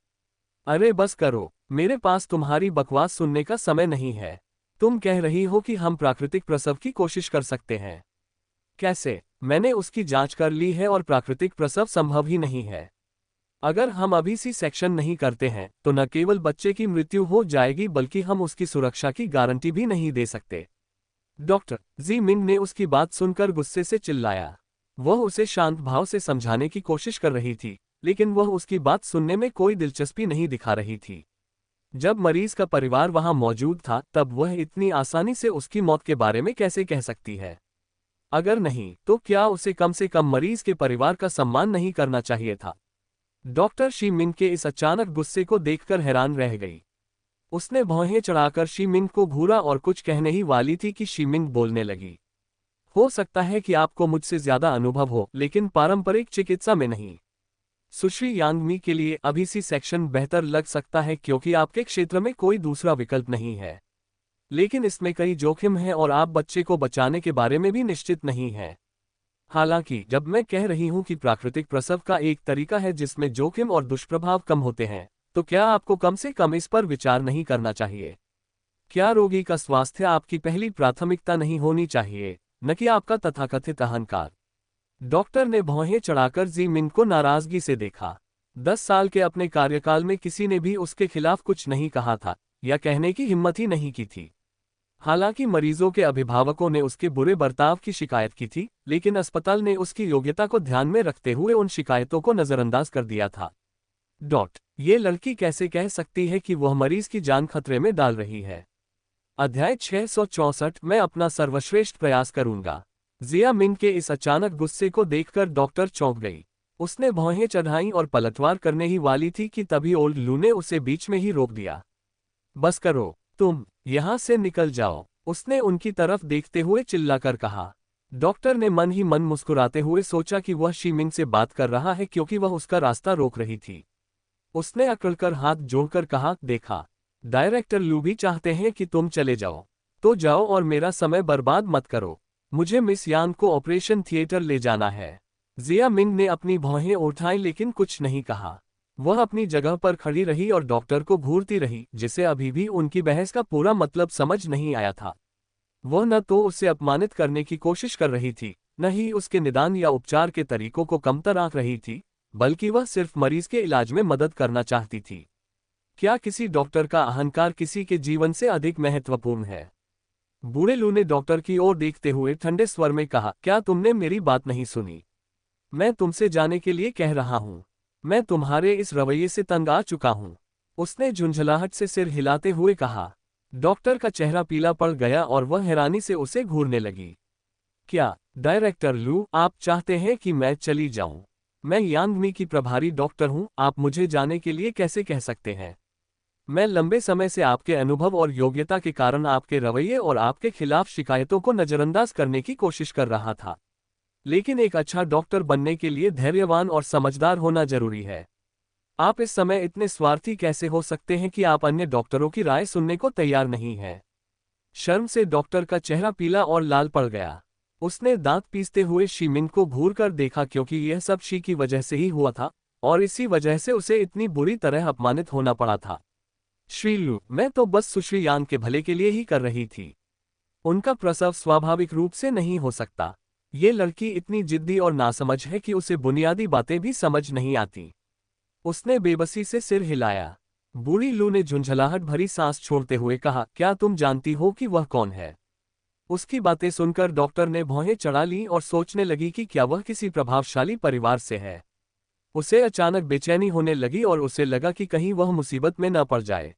अरे बस करो, मेरे पास तुम्हारी बकवास सुनने का समय नहीं है। तुम कह रही हो कि हम प्राकृतिक प्रसव की कोशिश कर सकते हैं। कैसे? मैंने उसकी जांच कर ली है और प्राकृतिक प्रसव संभव ही नहीं है। अगर हम अभी सी सेक्शन नहीं करते हैं तो न केवल बच्चे की मृत्यु हो जाएगी बल्कि हम उसकी सुरक्षा की गारंटी भी नहीं दे सकते। डॉक्टर जी मिंग ने उसकी बात सुनकर गुस्से से चिल्लाया। वह उसे शांत भाव से समझाने की कोशिश कर रही थी, लेकिन वह उसकी बात सुनने में कोई दिलचस्पी नहीं दिखा रही थी। जब मरीज का परिवार वहां मौजूद था तब वह इतनी आसानी से उसकी मौत के बारे में कैसे कह सकती है? अगर नहीं तो क्या उसे कम से कम मरीज के परिवार का सम्मान नहीं करना चाहिए था? डॉक्टर शी मिंग के इस अचानक गुस्से को देखकर हैरान रह गई। उसने भौहें चढ़ाकर शी मिंग को घूरा और कुछ कहने ही वाली थी कि शी मिंग बोलने लगी। हो सकता है कि आपको मुझसे ज्यादा अनुभव हो, लेकिन पारंपरिक चिकित्सा में नहीं। सुश्री यांगमी के लिए अभी सी सेक्शन बेहतर लग सकता है क्योंकि आपके क्षेत्र में कोई दूसरा विकल्प नहीं है। लेकिन इसमें कई जोखिम हैं और आप बच्चे को बचाने के बारे में भी निश्चित नहीं हैं। हालांकि जब मैं कह रही हूं कि प्राकृतिक प्रसव का एक तरीका है जिसमें जोखिम और दुष्प्रभाव कम होते हैं, तो क्या आपको कम से कम इस पर विचार नहीं करना चाहिए? क्या रोगी का स्वास्थ्य आपकी पहली प्राथमिकता नहीं होनी चाहिए, न कि आपका तथाकथित अहंकार? डॉक्टर ने भौहें चढ़ाकर जी मिंग को नाराजगी से देखा। 10 साल के अपने कार्यकाल में किसी ने भी उसके खिलाफ कुछ नहीं कहा था या कहने की हिम्मत ही नहीं की थी। हालांकि मरीजों के अभिभावकों ने उसके बुरे बर्ताव की शिकायत की थी, लेकिन अस्पताल ने उसकी योग्यता को ध्यान में रखते हुए उन शिकायतों को नजरअंदाज कर दिया था। ये लड़की कैसे कह सकती है कि वह मरीज की जान खतरे में डाल रही है? अध्याय 664। मैं अपना सर्वश्रेष्ठ प्रयास करूंगा। जिया मिंग के इस अचानक गुस्से को देखकर डॉक्टर चौंक गई। उसने भौहें चढ़ाई और पलटवार करने ही वाली थी कि तभी ओल्ड लू ने उसे बीच में ही रोक दिया। बस करो, तुम यहां से निकल जाओ, उसने उनकी तरफ देखते हुए चिल्लाकर कहा। डॉक्टर ने मन ही मन मुस्कुराते हुए सोचा कि वह शी-मिंग से बात कर रहा है क्योंकि वह उसका रास्ता रोक रही थी। उसने अकड़कर हाथ जोड़कर कहा, देखा, डायरेक्टर लू भी चाहते हैं कि तुम चले जाओ, तो जाओ और मेरा समय बर्बाद मत करो। मुझे मिस यान को ऑपरेशन थिएटर ले जाना है। जिया मिंग ने अपनी भौहें उठाई लेकिन कुछ नहीं कहा। वह अपनी जगह पर खड़ी रही और डॉक्टर को घूरती रही, जिसे अभी भी उनकी बहस का पूरा मतलब समझ नहीं आया था। वह न तो उसे अपमानित करने की कोशिश कर रही थी, न ही उसके निदान या उपचार के तरीकों को कमतर आंक रही थी, बल्कि वह सिर्फ मरीज के इलाज में मदद करना चाहती थी। क्या किसी डॉक्टर का अहंकार किसी के जीवन से अधिक महत्वपूर्ण है? बूढ़े लू ने डॉक्टर की ओर देखते हुए ठंडे स्वर में कहा, क्या तुमने मेरी बात नहीं सुनी? मैं तुमसे जाने के लिए कह रहा हूं। मैं तुम्हारे इस रवैये से तंग आ चुका हूं। उसने झुंझलाहट से सिर हिलाते हुए कहा। डॉक्टर का चेहरा पीला पड़ गया और वह हैरानी से उसे घूरने लगी। क्या डायरेक्टर लू, आप चाहते हैं कि मैं चली जाऊं? मैं यांगमी की प्रभारी डॉक्टर हूं, आप मुझे जाने के लिए कैसे कह सकते हैं? मैं लंबे समय से आपके अनुभव और योग्यता के कारण आपके रवैये और आपके खिलाफ शिकायतों को नजरअंदाज करने की कोशिश कर रहा था। लेकिन एक अच्छा डॉक्टर बनने के लिए धैर्यवान और समझदार होना जरूरी है। आप इस समय इतने स्वार्थी कैसे हो सकते हैं कि आप अन्य डॉक्टरों की राय सुनने को तैयार नहीं हैं? शर्म से डॉक्टर का चेहरा पीला और लाल पड़ गया। उसने दांत पीसते हुए शी-मिंग को घूर कर देखा क्योंकि यह सब शी की वजह से ही हुआ था और इसी वजह से उसे इतनी बुरी तरह अपमानित होना पड़ा था। श्री लू, मैं तो बस सुश्री यांग के भले के लिए ही कर रही थी। उनका प्रसव स्वाभाविक रूप से नहीं हो सकता। ये लड़की इतनी जिद्दी और नासमझ है कि उसे बुनियादी बातें भी समझ नहीं आती। उसने बेबसी से सिर हिलाया। बूढ़ी लू ने झुंझलाहट भरी सांस छोड़ते हुए कहा, क्या तुम जानती हो कि वह कौन है? उसकी बातें सुनकर डॉक्टर ने भौहें चढ़ा ली और सोचने लगी कि क्या वह किसी प्रभावशाली परिवार से है। उसे अचानक बेचैनी होने लगी और उसे लगा कि कहीं वह मुसीबत में न पड़ जाए।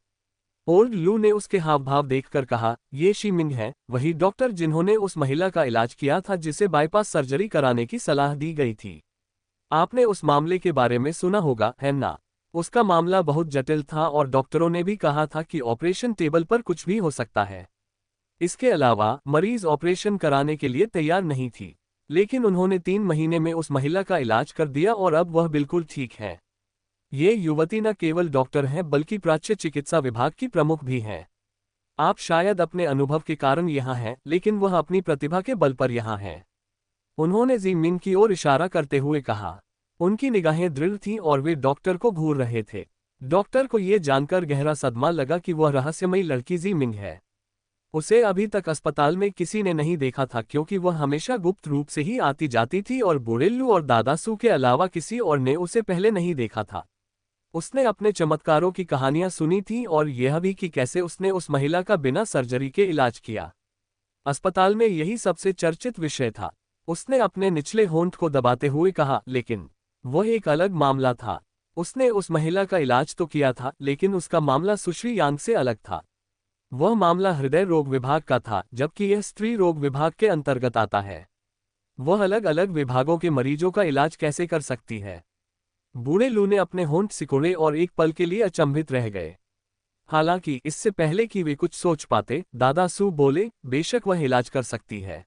ओल्ड लू ने उसके हाव भाव देखकर कहा, ये शी-मिंग है, वही डॉक्टर जिन्होंने उस महिला का इलाज किया था जिसे बाईपास सर्जरी कराने की सलाह दी गई थी। आपने उस मामले के बारे में सुना होगा, है ना? उसका मामला बहुत जटिल था और डॉक्टरों ने भी कहा था कि ऑपरेशन टेबल पर कुछ भी हो सकता है। इसके अलावा मरीज ऑपरेशन कराने के लिए तैयार नहीं थी, लेकिन उन्होंने 3 महीने में उस महिला का इलाज कर दिया और अब वह बिल्कुल ठीक है। ये युवती न केवल डॉक्टर हैं बल्कि प्राच्य चिकित्सा विभाग की प्रमुख भी हैं। आप शायद अपने अनुभव के कारण यहाँ हैं, लेकिन वह अपनी प्रतिभा के बल पर यहाँ हैं। उन्होंने जी मिंग की ओर इशारा करते हुए कहा। उनकी निगाहें दृढ़ थीं और वे डॉक्टर को घूर रहे थे। डॉक्टर को यह जानकर गहरा सदमा लगा कि वह रहस्यमयी लड़की जी मिंग है। उसे अभी तक अस्पताल में किसी ने नहीं देखा था क्योंकि वह हमेशा गुप्त रूप से ही आती जाती थी और बुढ़ेल्लू और दादासू के अलावा किसी और ने उसे पहले नहीं देखा था। उसने अपने चमत्कारों की कहानियां सुनी थीं और यह भी कि कैसे उसने उस महिला का बिना सर्जरी के इलाज किया। अस्पताल में यही सबसे चर्चित विषय था। उसने अपने निचले होंठ को दबाते हुए कहा, लेकिन वह एक अलग मामला था। उसने उस महिला का इलाज तो किया था, लेकिन उसका मामला सुश्री यांग से अलग था। वह मामला हृदय रोग विभाग का था, जबकि यह स्त्री रोग विभाग के अंतर्गत आता है। वह अलग अलग विभागों के मरीजों का इलाज कैसे कर सकती है? बूढ़े लू ने अपने होंठ सिकोड़े और एक पल के लिए अचंभित रह गए। हालांकि इससे पहले कि वे कुछ सोच पाते, दादा सू बोले, बेशक वह इलाज कर सकती है।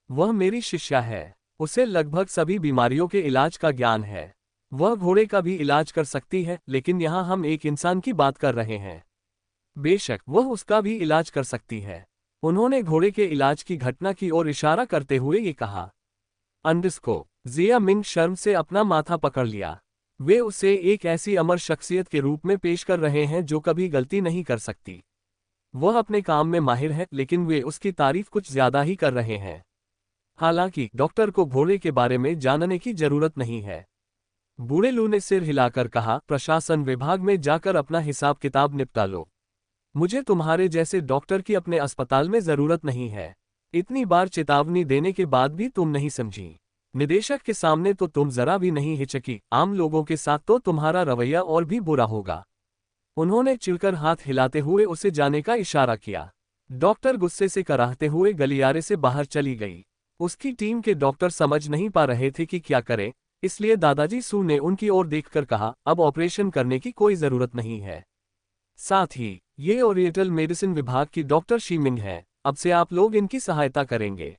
वह मेरी शिष्या है। उसे लगभग सभी बीमारियों के इलाज का ज्ञान है। वह घोड़े का भी इलाज कर सकती है, लेकिन यहाँ हम एक इंसान की बात कर रहे हैं। बेशक वह उसका भी इलाज कर सकती है। उन्होंने घोड़े के इलाज की घटना की ओर इशारा करते हुए ये कहा। अंडस्को जिया मिंग शर्म से अपना माथा पकड़ लिया। वे उसे एक ऐसी अमर शख्सियत के रूप में पेश कर रहे हैं जो कभी गलती नहीं कर सकती। वह अपने काम में माहिर है, लेकिन वे उसकी तारीफ कुछ ज्यादा ही कर रहे हैं। हालांकि डॉक्टर को घोड़े के बारे में जानने की जरूरत नहीं है। बूढ़े लू ने सिर हिलाकर कहा, प्रशासन विभाग में जाकर अपना हिसाब किताब निपटा लो। मुझे तुम्हारे जैसे डॉक्टर की अपने अस्पताल में जरूरत नहीं है। इतनी बार चेतावनी देने के बाद भी तुम नहीं समझी। निदेशक के सामने तो तुम जरा भी नहीं हिचकी, आम लोगों के साथ तो तुम्हारा रवैया और भी बुरा होगा। उन्होंने चिढ़कर हाथ हिलाते हुए उसे जाने का इशारा किया। डॉक्टर गुस्से से कराहते हुए गलियारे से बाहर चली गई। उसकी टीम के डॉक्टर समझ नहीं पा रहे थे कि क्या करें, इसलिए दादाजी सू ने उनकी ओर देखकर कहा, अब ऑपरेशन करने की कोई जरूरत नहीं है। साथ ही ये ओरिएंटल मेडिसिन विभाग की डॉक्टर शी मिंग है, अब से आप लोग इनकी सहायता करेंगे।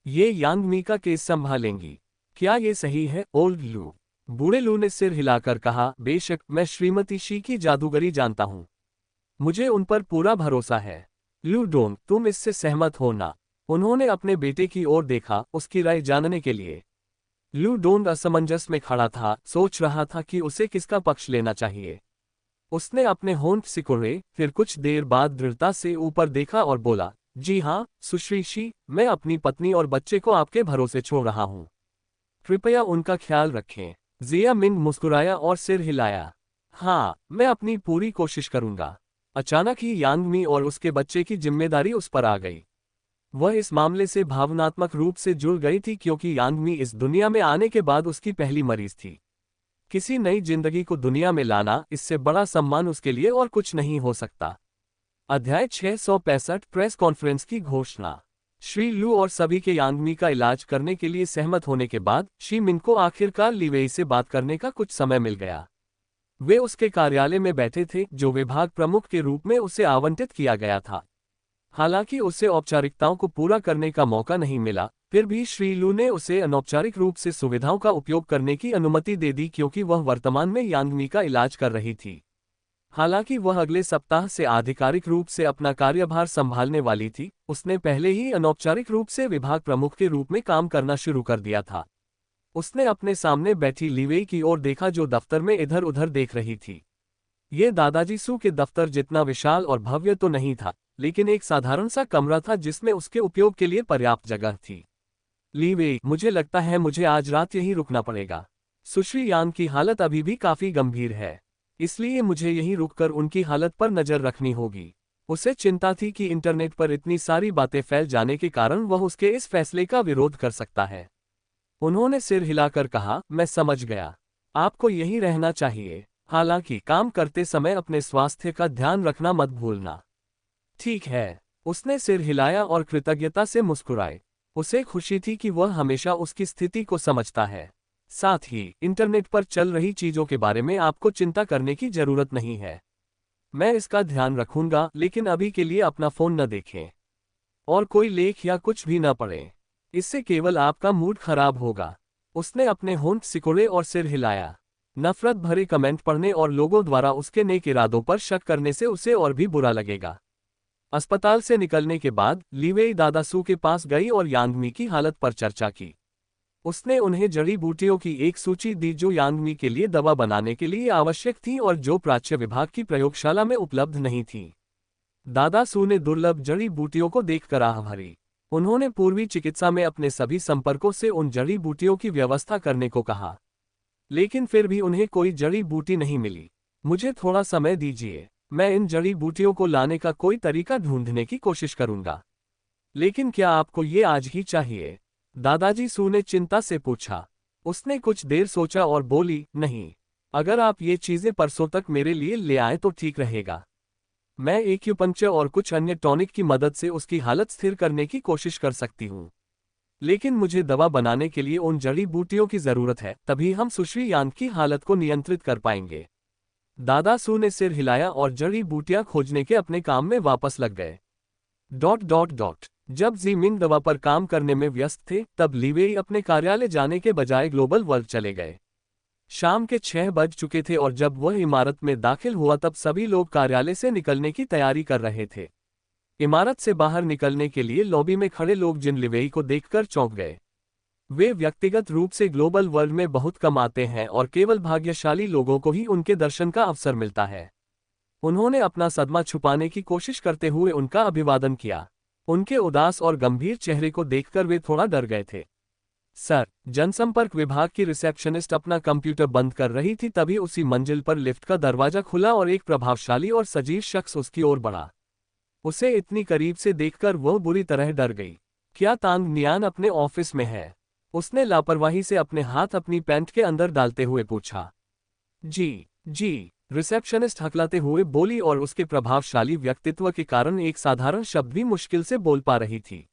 ये यांग मी का केस संभालेंगी। क्या ये सही है, ओल्ड लू? बूढ़े लू ने सिर हिलाकर कहा, बेशक मैं श्रीमती शी की जादूगरी जानता हूं। मुझे उन पर पूरा भरोसा है। लू डोंग, तुम इससे सहमत हो ना? उन्होंने अपने बेटे की ओर देखा, उसकी राय जानने के लिए। लू डोंग असमंजस में खड़ा था, सोच रहा था कि उसे किसका पक्ष लेना चाहिए। उसने अपने होंठ सिकुड़े, फिर कुछ देर बाद दृढ़ता से ऊपर देखा और बोला, जी हाँ सुश्री शी, मैं अपनी पत्नी और बच्चे को आपके भरोसे छोड़ रहा हूँ। कृपया उनका ख्याल रखें। जिया मिंग मुस्कुराया और सिर हिलाया। हाँ, मैं अपनी पूरी कोशिश करूंगा। अचानक ही यांग मी और उसके बच्चे की जिम्मेदारी उस पर आ गई। वह इस मामले से भावनात्मक रूप से जुड़ गई थी, क्योंकि यांग मी इस दुनिया में आने के बाद उसकी पहली मरीज थी। किसी नई जिंदगी को दुनिया में लाना, इससे बड़ा सम्मान उसके लिए और कुछ नहीं हो सकता। अध्याय 665 प्रेस कॉन्फ्रेंस की घोषणा। श्री लू और सभी के यांग मी का इलाज करने के लिए सहमत होने के बाद शी मिन को आखिरकार लीवेई से बात करने का कुछ समय मिल गया। वे उसके कार्यालय में बैठे थे, जो विभाग प्रमुख के रूप में उसे आवंटित किया गया था। हालांकि उसे औपचारिकताओं को पूरा करने का मौका नहीं मिला, फिर भी श्री लू ने उसे अनौपचारिक रूप से सुविधाओं का उपयोग करने की अनुमति दे दी, क्योंकि वह वर्तमान में यांग मी का इलाज कर रही थी। हालांकि वह अगले सप्ताह से आधिकारिक रूप से अपना कार्यभार संभालने वाली थी, उसने पहले ही अनौपचारिक रूप से विभाग प्रमुख के रूप में काम करना शुरू कर दिया था। उसने अपने सामने बैठी लीवेई की ओर देखा, जो दफ्तर में इधर उधर देख रही थी। ये दादाजी सू के दफ्तर जितना विशाल और भव्य तो नहीं था, लेकिन एक साधारण सा कमरा था जिसमें उसके उपयोग के लिए पर्याप्त जगह थी। लीवेई, मुझे लगता है मुझे आज रात यहीं रुकना पड़ेगा। सुश्री यांग की हालत अभी भी काफी गंभीर है, इसलिए मुझे यहीं रुककर उनकी हालत पर नजर रखनी होगी। उसे चिंता थी कि इंटरनेट पर इतनी सारी बातें फैल जाने के कारण वह उसके इस फैसले का विरोध कर सकता है। उन्होंने सिर हिलाकर कहा, मैं समझ गया। आपको यहीं रहना चाहिए। हालांकि काम करते समय अपने स्वास्थ्य का ध्यान रखना मत भूलना। ठीक है। उसने सिर हिलाया और कृतज्ञता से मुस्कुराए। उसे खुशी थी कि वह हमेशा उसकी स्थिति को समझता है। साथ ही इंटरनेट पर चल रही चीजों के बारे में आपको चिंता करने की जरूरत नहीं है। मैं इसका ध्यान रखूंगा, लेकिन अभी के लिए अपना फोन न देखें और कोई लेख या कुछ भी न पढ़ें। इससे केवल आपका मूड खराब होगा। उसने अपने होंठ सिकोड़े और सिर हिलाया। नफरत भरे कमेंट पढ़ने और लोगों द्वारा उसके नेक इरादों पर शक करने से उसे और भी बुरा लगेगा। अस्पताल से निकलने के बाद लीवेई दादासू के पास गई और यांग मी की हालत पर चर्चा की। उसने उन्हें जड़ी बूटियों की एक सूची दी जो यांग मी के लिए दवा बनाने के लिए आवश्यक थी और जो प्राच्य विभाग की प्रयोगशाला में उपलब्ध नहीं थी। दादासू ने दुर्लभ जड़ी बूटियों को देखकर आह भरी। उन्होंने पूर्वी चिकित्सा में अपने सभी संपर्कों से उन जड़ी बूटियों की व्यवस्था करने को कहा, लेकिन फिर भी उन्हें कोई जड़ी बूटी नहीं मिली। मुझे थोड़ा समय दीजिए, मैं इन जड़ी बूटियों को लाने का कोई तरीका ढूंढने की कोशिश करूंगा। लेकिन क्या आपको ये आज ही चाहिए? दादाजी सू ने चिंता से पूछा। उसने कुछ देर सोचा और बोली, नहीं, अगर आप ये चीजें परसों तक मेरे लिए ले आए तो ठीक रहेगा। मैं एक्यूपंक्चर और कुछ अन्य टॉनिक की मदद से उसकी हालत स्थिर करने की कोशिश कर सकती हूँ, लेकिन मुझे दवा बनाने के लिए उन जड़ी बूटियों की जरूरत है, तभी हम सुश्री यांग की हालत को नियंत्रित कर पाएंगे। दादासू ने सिर हिलाया और जड़ी बूटियां खोजने के अपने काम में वापस लग गए। जब ज़ी-मिंग दवा पर काम करने में व्यस्त थे, तब ली वेई अपने कार्यालय जाने के बजाय ग्लोबल वर्ल्ड चले गए। शाम के 6 बज चुके थे और जब वह इमारत में दाखिल हुआ तब सभी लोग कार्यालय से निकलने की तैयारी कर रहे थे। इमारत से बाहर निकलने के लिए लॉबी में खड़े लोग जिन ली वेई को देखकर चौंक गए। वे व्यक्तिगत रूप से ग्लोबल वर्ल्ड में बहुत कम आते हैं और केवल भाग्यशाली लोगों को ही उनके दर्शन का अवसर मिलता है। उन्होंने अपना सदमा छुपाने की कोशिश करते हुए उनका अभिवादन किया। उनके उदास और गंभीर चेहरे को देखकर वे थोड़ा डर गए थे। सर, जनसंपर्क विभाग की रिसेप्शनिस्ट अपना कंप्यूटर बंद कर रही थी, तभी उसी मंजिल पर लिफ्ट का दरवाजा खुला और एक प्रभावशाली और सजीव शख्स उसकी ओर बढ़ा। उसे इतनी करीब से देखकर वह बुरी तरह डर गई। क्या तांग नियान अपने ऑफिस में है? उसने लापरवाही से अपने हाथ अपनी पैंट के अंदर डालते हुए पूछा। जी, रिसेप्शनिस्ट हकलाते हुए बोली और उसके प्रभावशाली व्यक्तित्व के कारण एक साधारण शब्द भी मुश्किल से बोल पा रही थी।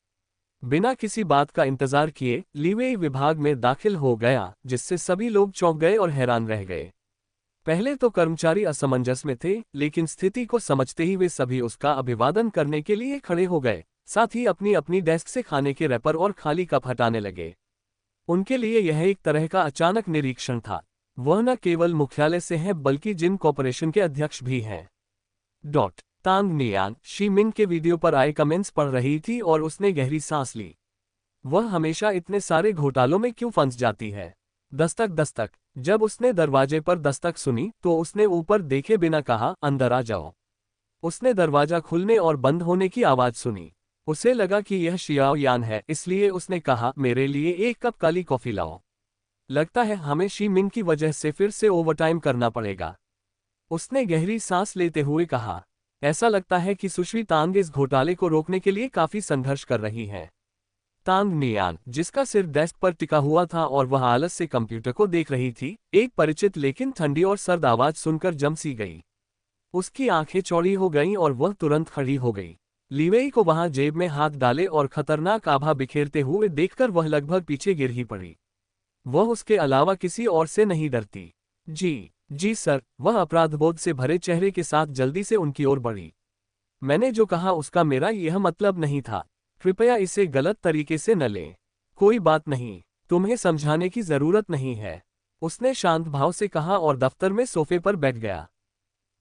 बिना किसी बात का इंतजार किए ली वेई विभाग में दाखिल हो गया, जिससे सभी लोग चौंक गए और हैरान रह गए। पहले तो कर्मचारी असमंजस में थे, लेकिन स्थिति को समझते ही वे सभी उसका अभिवादन करने के लिए खड़े हो गए, साथ ही अपनी अपनी डेस्क से खाने के रैपर और खाली कप हटाने लगे। उनके लिए यह एक तरह का अचानक निरीक्षण था। वह न केवल मुख्यालय से हैं बल्कि जिन कॉर्पोरेशन के अध्यक्ष भी हैं। तांग नियान शी-मिंग के वीडियो पर आए कमेंट्स पढ़ रही थी और उसने गहरी सांस ली। वह हमेशा इतने सारे घोटालों में क्यों फंस जाती है? दस्तक। जब उसने दरवाजे पर दस्तक सुनी तो उसने ऊपर देखे बिना कहा, अंदर आ जाओ। उसने दरवाजा खुलने और बंद होने की आवाज सुनी। उसे लगा कि यह शियाओ यान है, इसलिए उसने कहा, मेरे लिए एक कप काली कॉफी लाओ। लगता है हमें शी-मिंग की वजह से फिर से ओवरटाइम करना पड़ेगा। उसने गहरी सांस लेते हुए कहा। ऐसा लगता है कि सुश्री तांग इस घोटाले को रोकने के लिए काफी संघर्ष कर रही हैं। तांग नियान, जिसका सिर डेस्क पर टिका हुआ था और वह आलस से कंप्यूटर को देख रही थी, एक परिचित लेकिन ठंडी और सर्द आवाज सुनकर जम सी गई। उसकी आंखें चौड़ी हो गईं और वह तुरंत खड़ी हो गई। ली वेई को वहां जेब में हाथ डाले और खतरनाक आभा बिखेरते हुए देखकर वह लगभग पीछे गिर ही पड़ी। वह उसके अलावा किसी और से नहीं डरती। जी सर, वह अपराधबोध से भरे चेहरे के साथ जल्दी से उनकी ओर बढ़ी। मैंने जो कहा उसका मेरा यह मतलब नहीं था। कृपया इसे गलत तरीके से न लें। कोई बात नहीं, तुम्हें समझाने की जरूरत नहीं है, उसने शांत भाव से कहा और दफ्तर में सोफे पर बैठ गया।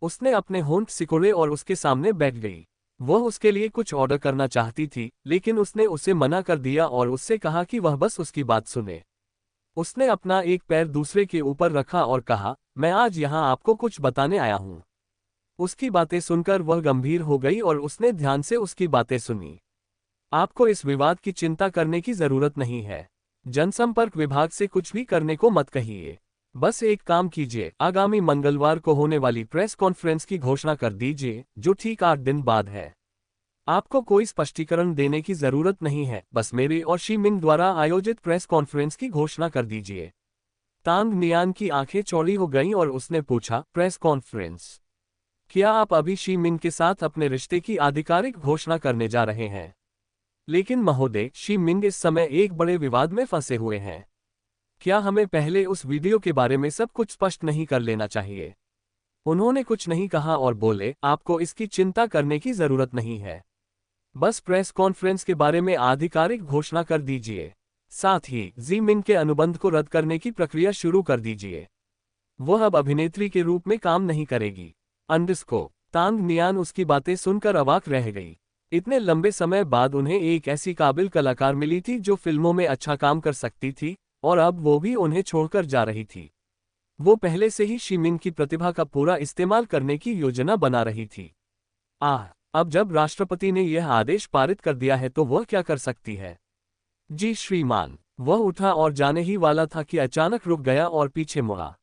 उसने अपने होंठ सिकोड़े और उसके सामने बैठ गई। वह उसके लिए कुछ ऑर्डर करना चाहती थी, लेकिन उसने उसे मना कर दिया और उससे कहा कि वह बस उसकी बात सुने। उसने अपना एक पैर दूसरे के ऊपर रखा और कहा, मैं आज यहाँ आपको कुछ बताने आया हूँ। उसकी बातें सुनकर वह गंभीर हो गई और उसने ध्यान से उसकी बातें सुनी। आपको इस विवाद की चिंता करने की जरूरत नहीं है। जनसंपर्क विभाग से कुछ भी करने को मत कहिए। बस एक काम कीजिए, आगामी मंगलवार को होने वाली प्रेस कॉन्फ्रेंस की घोषणा कर दीजिए, जो ठीक 8 दिन बाद है। आपको कोई स्पष्टीकरण देने की जरूरत नहीं है, बस मेरे और शी-मिंग द्वारा आयोजित प्रेस कॉन्फ्रेंस की घोषणा कर दीजिए। तांग नियान की आंखें चौड़ी हो गईं और उसने पूछा, प्रेस कॉन्फ्रेंस? क्या आप अभी शी-मिंग के साथ अपने रिश्ते की आधिकारिक घोषणा करने जा रहे हैं? लेकिन महोदय, शी-मिंग इस समय एक बड़े विवाद में फंसे हुए हैं। क्या हमें पहले उस वीडियो के बारे में सब कुछ स्पष्ट नहीं कर लेना चाहिए? उन्होंने कुछ नहीं कहा और बोले, आपको इसकी चिंता करने की जरूरत नहीं है। बस प्रेस कॉन्फ्रेंस के बारे में आधिकारिक घोषणा कर दीजिए। साथ ही ज़ी-मिंग के अनुबंध को रद्द करने की प्रक्रिया शुरू कर दीजिए। वह अब अभिनेत्री के रूप में काम नहीं करेगी। तांग नियान उसकी बातें सुनकर अवाक रह गई। इतने लंबे समय बाद उन्हें एक ऐसी काबिल कलाकार मिली थी जो फिल्मों में अच्छा काम कर सकती थी, और अब वो भी उन्हें छोड़कर जा रही थी। वो पहले से ही शी-मिंग की प्रतिभा का पूरा इस्तेमाल करने की योजना बना रही थी। अब जब राष्ट्रपति ने यह आदेश पारित कर दिया है तो वह क्या कर सकती है? जी श्रीमान। वह उठा और जाने ही वाला था कि अचानक रुक गया और पीछे मुड़ा।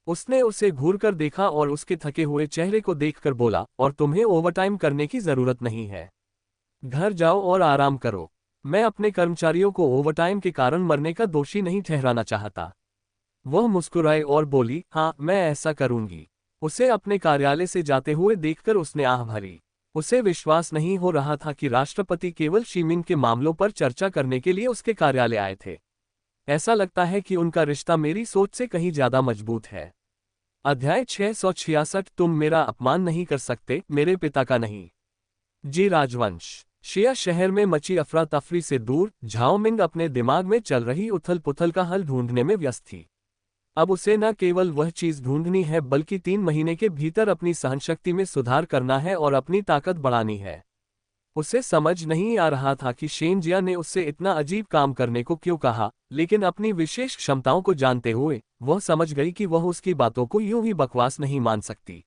उसने उसे घूरकर देखा और उसके थके हुए चेहरे को देखकर बोला, और तुम्हें ओवरटाइम करने की जरूरत नहीं है। घर जाओ और आराम करो। मैं अपने कर्मचारियों को ओवरटाइम के कारण मरने का दोषी नहीं ठहराना चाहता। वह मुस्कुराई और बोली, हाँ, मैं ऐसा करूंगी। उसे अपने कार्यालय से जाते हुए देखकर उसने आह भरी। उसे विश्वास नहीं हो रहा था कि राष्ट्रपति केवल शी-मिंग के मामलों पर चर्चा करने के लिए उसके कार्यालय आए थे। ऐसा लगता है कि उनका रिश्ता मेरी सोच से कहीं ज्यादा मजबूत है। अध्याय 666। तुम मेरा अपमान नहीं कर सकते, मेरे पिता का नहीं। जी राजवंश। शिया शहर में मची अफरा तफरी से दूर झाओ मिंग अपने दिमाग में चल रही उथल पुथल का हल ढूंढने में व्यस्त थी। अब उसे न केवल वह चीज ढूंढनी है बल्कि 3 महीने के भीतर अपनी सहनशक्ति में सुधार करना है और अपनी ताकत बढ़ानी है। उसे समझ नहीं आ रहा था कि शेनजिया ने उससे इतना अजीब काम करने को क्यों कहा, लेकिन अपनी विशेष क्षमताओं को जानते हुए वह समझ गई कि वह उसकी बातों को यूं ही बकवास नहीं मान सकती।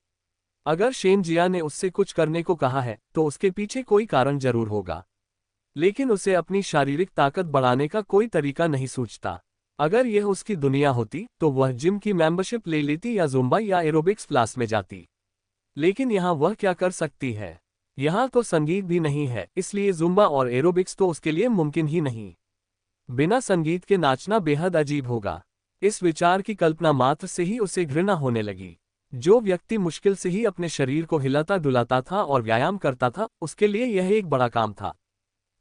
अगर शेनजिया ने उससे कुछ करने को कहा है तो उसके पीछे कोई कारण जरूर होगा, लेकिन उसे अपनी शारीरिक ताकत बढ़ाने का कोई तरीका नहीं सूझता। अगर यह उसकी दुनिया होती तो वह जिम की मेंबरशिप ले लेती या जुम्बा या एरोबिक्स क्लास में जाती। लेकिन यहाँ वह क्या कर सकती है? यहाँ तो संगीत भी नहीं है, इसलिए जुम्बा और एरोबिक्स तो उसके लिए मुमकिन ही नहीं। बिना संगीत के नाचना बेहद अजीब होगा। इस विचार की कल्पना मात्र से ही उसे घृणा होने लगी। जो व्यक्ति मुश्किल से ही अपने शरीर को हिलाता डुलाता था और व्यायाम करता था, उसके लिए यह एक बड़ा काम था।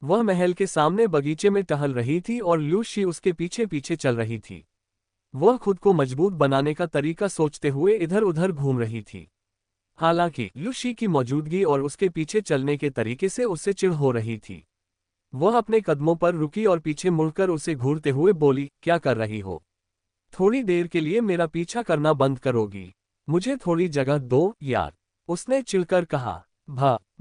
वह महल के सामने बगीचे में टहल रही थी और लू शी उसके पीछे पीछे चल रही थी। वह खुद को मजबूत बनाने का तरीका सोचते हुए इधर उधर घूम रही थी। हालांकि लू शी की मौजूदगी और उसके पीछे चलने के तरीके से उससे चिढ़ हो रही थी। वह अपने कदमों पर रुकी और पीछे मुड़कर उसे घूरते हुए बोली, क्या कर रही हो? थोड़ी देर के लिए मेरा पीछा करना बंद करोगी? मुझे थोड़ी जगह दो यार, उसने चिढ़कर कहा।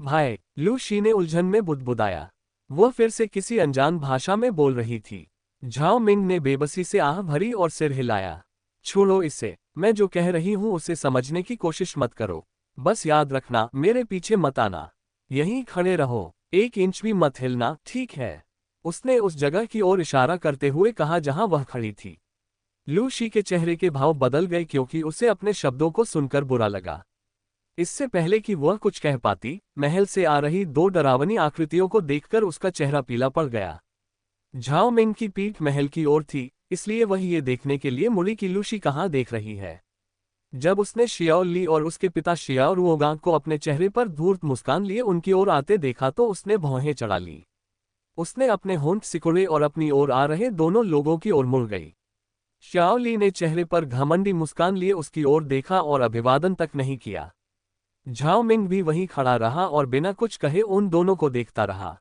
भाई, लू शी ने उलझन में बुदबुदाया। वह फिर से किसी अनजान भाषा में बोल रही थी। झाओ मिंग ने बेबसी से आह भरी और सिर हिलाया। छोड़ो इसे, मैं जो कह रही हूं उसे समझने की कोशिश मत करो। बस याद रखना, मेरे पीछे मत आना। यहीं खड़े रहो, 1 इंच भी मत हिलना, ठीक है? उसने उस जगह की ओर इशारा करते हुए कहा जहां वह खड़ी थी। लू शी के चेहरे के भाव बदल गए क्योंकि उसे अपने शब्दों को सुनकर बुरा लगा। इससे पहले कि वह कुछ कह पाती, महल से आ रही 2 डरावनी आकृतियों को देखकर उसका चेहरा पीला पड़ गया। झाओ मिंग की पीठ महल की ओर थी, इसलिए वह ये देखने के लिए मुड़ी कि लू शी कहाँ देख रही है। जब उसने शियाओ ली और उसके पिता शियाओ रुओगांग को अपने चेहरे पर धूर्त मुस्कान लिए उनकी ओर आते देखा तो उसने भौहें चढ़ा ली। उसने अपने होंठ सिकुड़े और अपनी ओर आ रहे दोनों लोगों की ओर मुड़ गई। शियाओ ली ने चेहरे पर घमंडी मुस्कान लिए उसकी ओर देखा और अभिवादन तक नहीं किया। झाओ मिंग भी वहीं खड़ा रहा और बिना कुछ कहे उन दोनों को देखता रहा।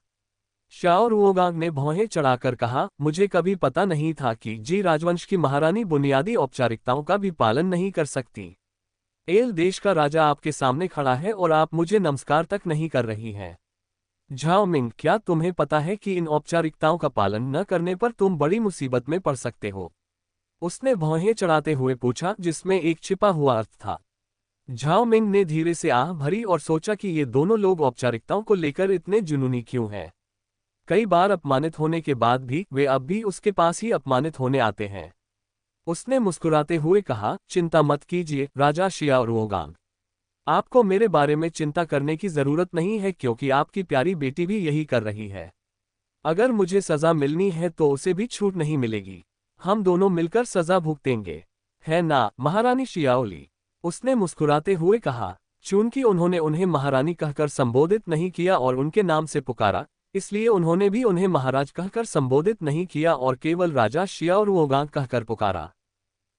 शियाओ रुओगांग ने भौहें चढ़ाकर कहा, मुझे कभी पता नहीं था कि जी राजवंश की महारानी बुनियादी औपचारिकताओं का भी पालन नहीं कर सकती। एल देश का राजा आपके सामने खड़ा है और आप मुझे नमस्कार तक नहीं कर रही हैं। झाओ मिंग, क्या तुम्हें पता है कि इन औपचारिकताओं का पालन न करने पर तुम बड़ी मुसीबत में पड़ सकते हो? उसने भौहें चढ़ाते हुए पूछा, जिसमें एक छिपा हुआ अर्थ था। झाओ मिंग ने धीरे से आह भरी और सोचा कि ये दोनों लोग औपचारिकताओं को लेकर इतने जुनूनी क्यों हैं। कई बार अपमानित होने के बाद भी वे अब भी उसके पास ही अपमानित होने आते हैं। उसने मुस्कुराते हुए कहा, चिंता मत कीजिए राजा शियाओ रुओगांग। आपको मेरे बारे में चिंता करने की जरूरत नहीं है क्योंकि आपकी प्यारी बेटी भी यही कर रही है। अगर मुझे सजा मिलनी है तो उसे भी छूट नहीं मिलेगी। हम दोनों मिलकर सजा भुगतेंगे, है ना महारानी शियाओली? उसने मुस्कुराते हुए कहा। चूंकि उन्होंने उन्हें महारानी कहकर संबोधित नहीं किया और उनके नाम से पुकारा, इसलिए उन्होंने भी उन्हें महाराज कहकर संबोधित नहीं किया और केवल राजा शियाओ रुओगांग कहकर पुकारा।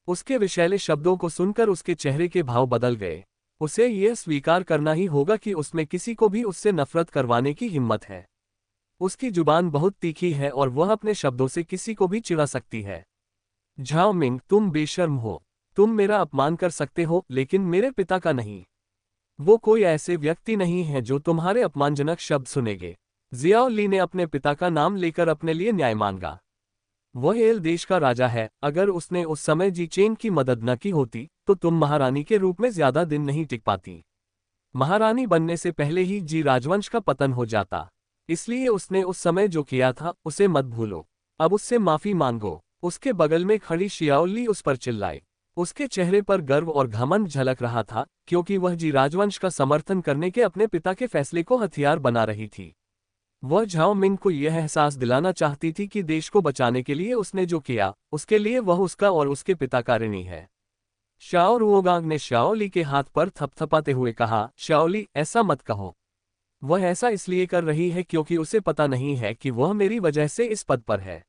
उसके विषैले शब्दों को सुनकर उसके चेहरे के भाव बदल गए। उसे यह स्वीकार करना ही होगा कि उसमें किसी को भी उससे नफरत करवाने की हिम्मत है। उसकी जुबान बहुत तीखी है और वह अपने शब्दों से किसी को भी चिढ़ा सकती है। झाओ मिंग, तुम बेशर्म हो। तुम मेरा अपमान कर सकते हो लेकिन मेरे पिता का नहीं। वो कोई ऐसे व्यक्ति नहीं है जो तुम्हारे अपमानजनक शब्द सुनेंगे। जियाओ ली ने अपने पिता का नाम लेकर अपने लिए न्याय मांगा। वह एल देश का राजा है। अगर उसने उस समय जी चेन की मदद न की होती तो तुम महारानी के रूप में ज्यादा दिन नहीं टिक पाती। महारानी बनने से पहले ही जी राजवंश का पतन हो जाता। इसलिए उसने उस समय जो किया था उसे मत भूलो। अब उससे माफी मांगो। उसके बगल में खड़ी शियाओ ली उस पर चिल्लाई। उसके चेहरे पर गर्व और घमंड झलक रहा था क्योंकि वह जी राजवंश का समर्थन करने के अपने पिता के फैसले को हथियार बना रही थी। वह झाओ मिंग को यह एहसास दिलाना चाहती थी कि देश को बचाने के लिए उसने जो किया उसके लिए वह उसका और उसके पिता का ऋणी है। शियाओ रुओगांग ने शियाओ ली के हाथ पर थपथपाते हुए कहा, शियाओ ली, ऐसा मत कहो। वह ऐसा इसलिए कर रही है क्योंकि उसे पता नहीं है कि वह मेरी वजह से इस पद पर है।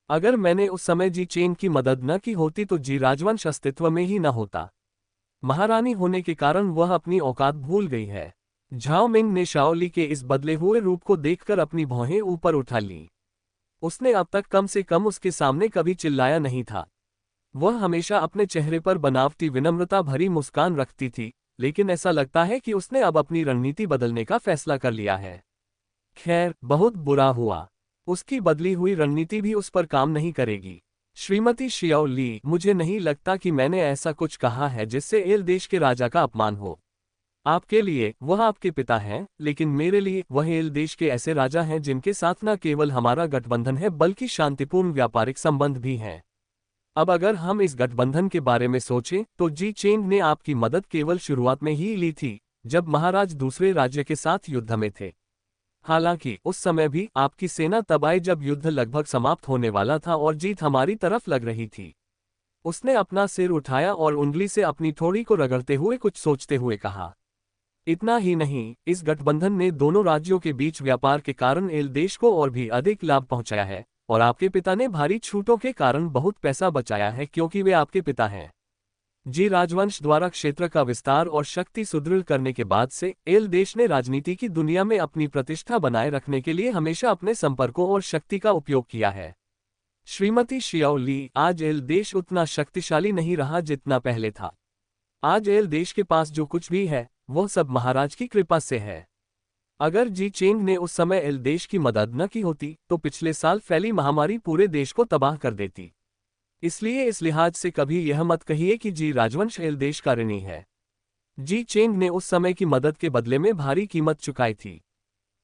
अगर मैंने उस समय जी चेन की मदद न की होती तो जी राजवंश अस्तित्व में ही न होता। महारानी होने के कारण वह अपनी औकात भूल गई है। झाओ मिंग ने शाओली के इस बदले हुए रूप को देखकर अपनी भौहें ऊपर उठा लीं। उसने अब तक कम से कम उसके सामने कभी चिल्लाया नहीं था। वह हमेशा अपने चेहरे पर बनावटी विनम्रता भरी मुस्कान रखती थी, लेकिन ऐसा लगता है कि उसने अब अपनी रणनीति बदलने का फैसला कर लिया है। खैर, बहुत बुरा हुआ। उसकी बदली हुई रणनीति भी उस पर काम नहीं करेगी। श्रीमती शियाओ ली, मुझे नहीं लगता कि मैंने ऐसा कुछ कहा है जिससे एल देश के राजा का अपमान हो। आपके लिए वह आपके पिता हैं, लेकिन मेरे लिए वह एल देश के ऐसे राजा हैं जिनके साथ न केवल हमारा गठबंधन है बल्कि शांतिपूर्ण व्यापारिक संबंध भी हैं। अब अगर हम इस गठबंधन के बारे में सोचें तो जी चेंग ने आपकी मदद केवल शुरुआत में ही ली थी, जब महाराज दूसरे राज्य के साथ युद्ध में थे। हालांकि उस समय भी आपकी सेना तब आई जब युद्ध लगभग समाप्त होने वाला था और जीत हमारी तरफ लग रही थी। उसने अपना सिर उठाया और उंगली से अपनी थोड़ी को रगड़ते हुए कुछ सोचते हुए कहा। इतना ही नहीं, इस गठबंधन ने दोनों राज्यों के बीच व्यापार के कारण एल देश को और भी अधिक लाभ पहुंचाया है, और आपके पिता ने भारी छूटों के कारण बहुत पैसा बचाया है क्योंकि वे आपके पिता हैं। जी राजवंश द्वारा क्षेत्र का विस्तार और शक्ति सुदृढ़ करने के बाद से एल देश ने राजनीति की दुनिया में अपनी प्रतिष्ठा बनाए रखने के लिए हमेशा अपने संपर्कों और शक्ति का उपयोग किया है। श्रीमती शियाओ ली, आज एल देश उतना शक्तिशाली नहीं रहा जितना पहले था। आज एल देश के पास जो कुछ भी है वह सब महाराज की कृपा से है। अगर जी चेंग ने उस समय एल देश की मदद न की होती तो पिछले साल फैली महामारी पूरे देश को तबाह कर देती। इसलिए इस लिहाज से कभी यह मत कहिए कि जी राजवंश एल देश का ऋणी है। जी चेंग ने उस समय की मदद के बदले में भारी कीमत चुकाई थी।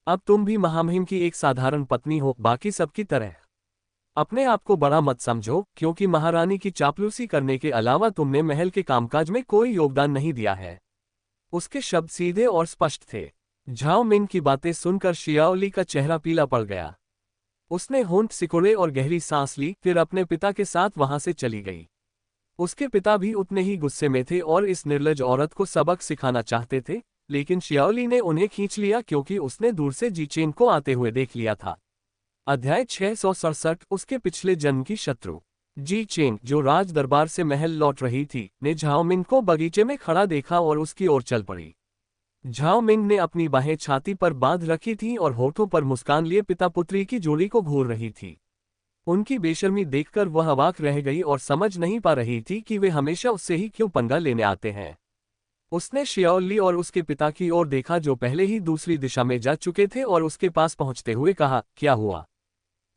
अब तुम भी महामहिम की एक साधारण पत्नी हो, बाकी सबकी तरह। अपने आप को बड़ा मत समझो, क्योंकि महारानी की चापलूसी करने के अलावा तुमने महल के कामकाज में कोई योगदान नहीं दिया है। उसके शब्द सीधे और स्पष्ट थे। झाओ मिंग की बातें सुनकर शियाओली का चेहरा पीला पड़ गया। उसने होंठ सिकोड़े और गहरी सांस ली, फिर अपने पिता के साथ वहां से चली गई। उसके पिता भी उतने ही गुस्से में थे और इस निर्लज औरत को सबक सिखाना चाहते थे, लेकिन शियाओली ने उन्हें खींच लिया क्योंकि उसने दूर से जी चेंग को आते हुए देख लिया था। अध्याय 667, उसके पिछले जन्म की शत्रु। जी चेंग, जो राज दरबार से महल लौट रही थी, ने झाओ मिंग को बगीचे में खड़ा देखा और उसकी ओर चल पड़ी। झाओ मिंग ने अपनी बाहें छाती पर बांध रखी थीं और होठों पर मुस्कान लिए पिता पुत्री की जोड़ी को घूर रही थी। उनकी बेशर्मी देखकर वह अवाक रह गई और समझ नहीं पा रही थी कि वे हमेशा उससे ही क्यों पंगा लेने आते हैं। उसने शियाओली और उसके पिता की ओर देखा जो पहले ही दूसरी दिशा में जा चुके थे और उसके पास पहुंचते हुए कहा, क्या हुआ?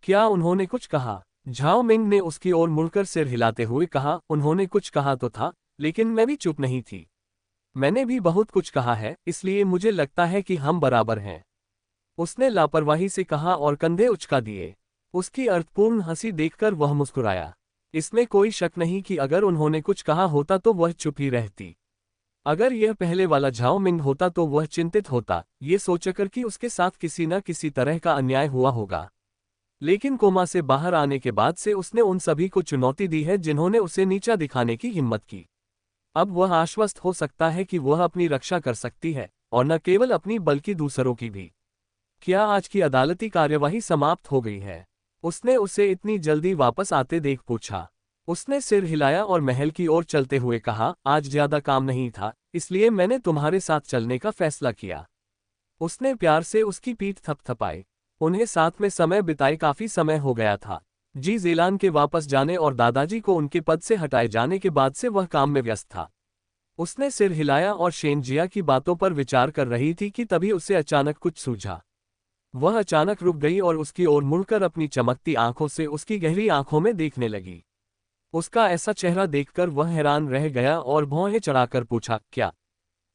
क्या उन्होंने कुछ कहा? झाओ मिंग ने उसकी ओर मुड़कर सिर हिलाते हुए कहा, उन्होंने कुछ कहा तो था, लेकिन मैं भी चुप नहीं थी। मैंने भी बहुत कुछ कहा है, इसलिए मुझे लगता है कि हम बराबर हैं। उसने लापरवाही से कहा और कंधे उचका दिए। उसकी अर्थपूर्ण हंसी देखकर वह मुस्कुराया। इसमें कोई शक नहीं कि अगर उन्होंने कुछ कहा होता तो वह चुप ही रहती। अगर यह पहले वाला झाओ मिंग होता तो वह चिंतित होता, ये सोचकर कि उसके साथ किसी न किसी तरह का अन्याय हुआ होगा। लेकिन कोमा से बाहर आने के बाद से उसने उन सभी को चुनौती दी है जिन्होंने उसे नीचा दिखाने की हिम्मत की। अब वह आश्वस्त हो सकता है कि वह अपनी रक्षा कर सकती है, और न केवल अपनी बल्कि दूसरों की भी। क्या आज की अदालती कार्यवाही समाप्त हो गई है? उसने उसे इतनी जल्दी वापस आते देख पूछा। उसने सिर हिलाया और महल की ओर चलते हुए कहा, आज ज्यादा काम नहीं था, इसलिए मैंने तुम्हारे साथ चलने का फैसला किया। उसने प्यार से उसकी पीठ थपथपाई। उन्हें साथ में समय बिताए काफी समय हो गया था। जी ज़ेलान के वापस जाने और दादाजी को उनके पद से हटाए जाने के बाद से वह काम में व्यस्त था। उसने सिर हिलाया और शेनजिया की बातों पर विचार कर रही थी कि तभी उसे अचानक कुछ सूझा। वह अचानक रुक गई और उसकी ओर मुड़कर अपनी चमकती आंखों से उसकी गहरी आंखों में देखने लगी। उसका ऐसा चेहरा देखकर वह हैरान रह गया और भौहें चढ़ाकर पूछा, क्या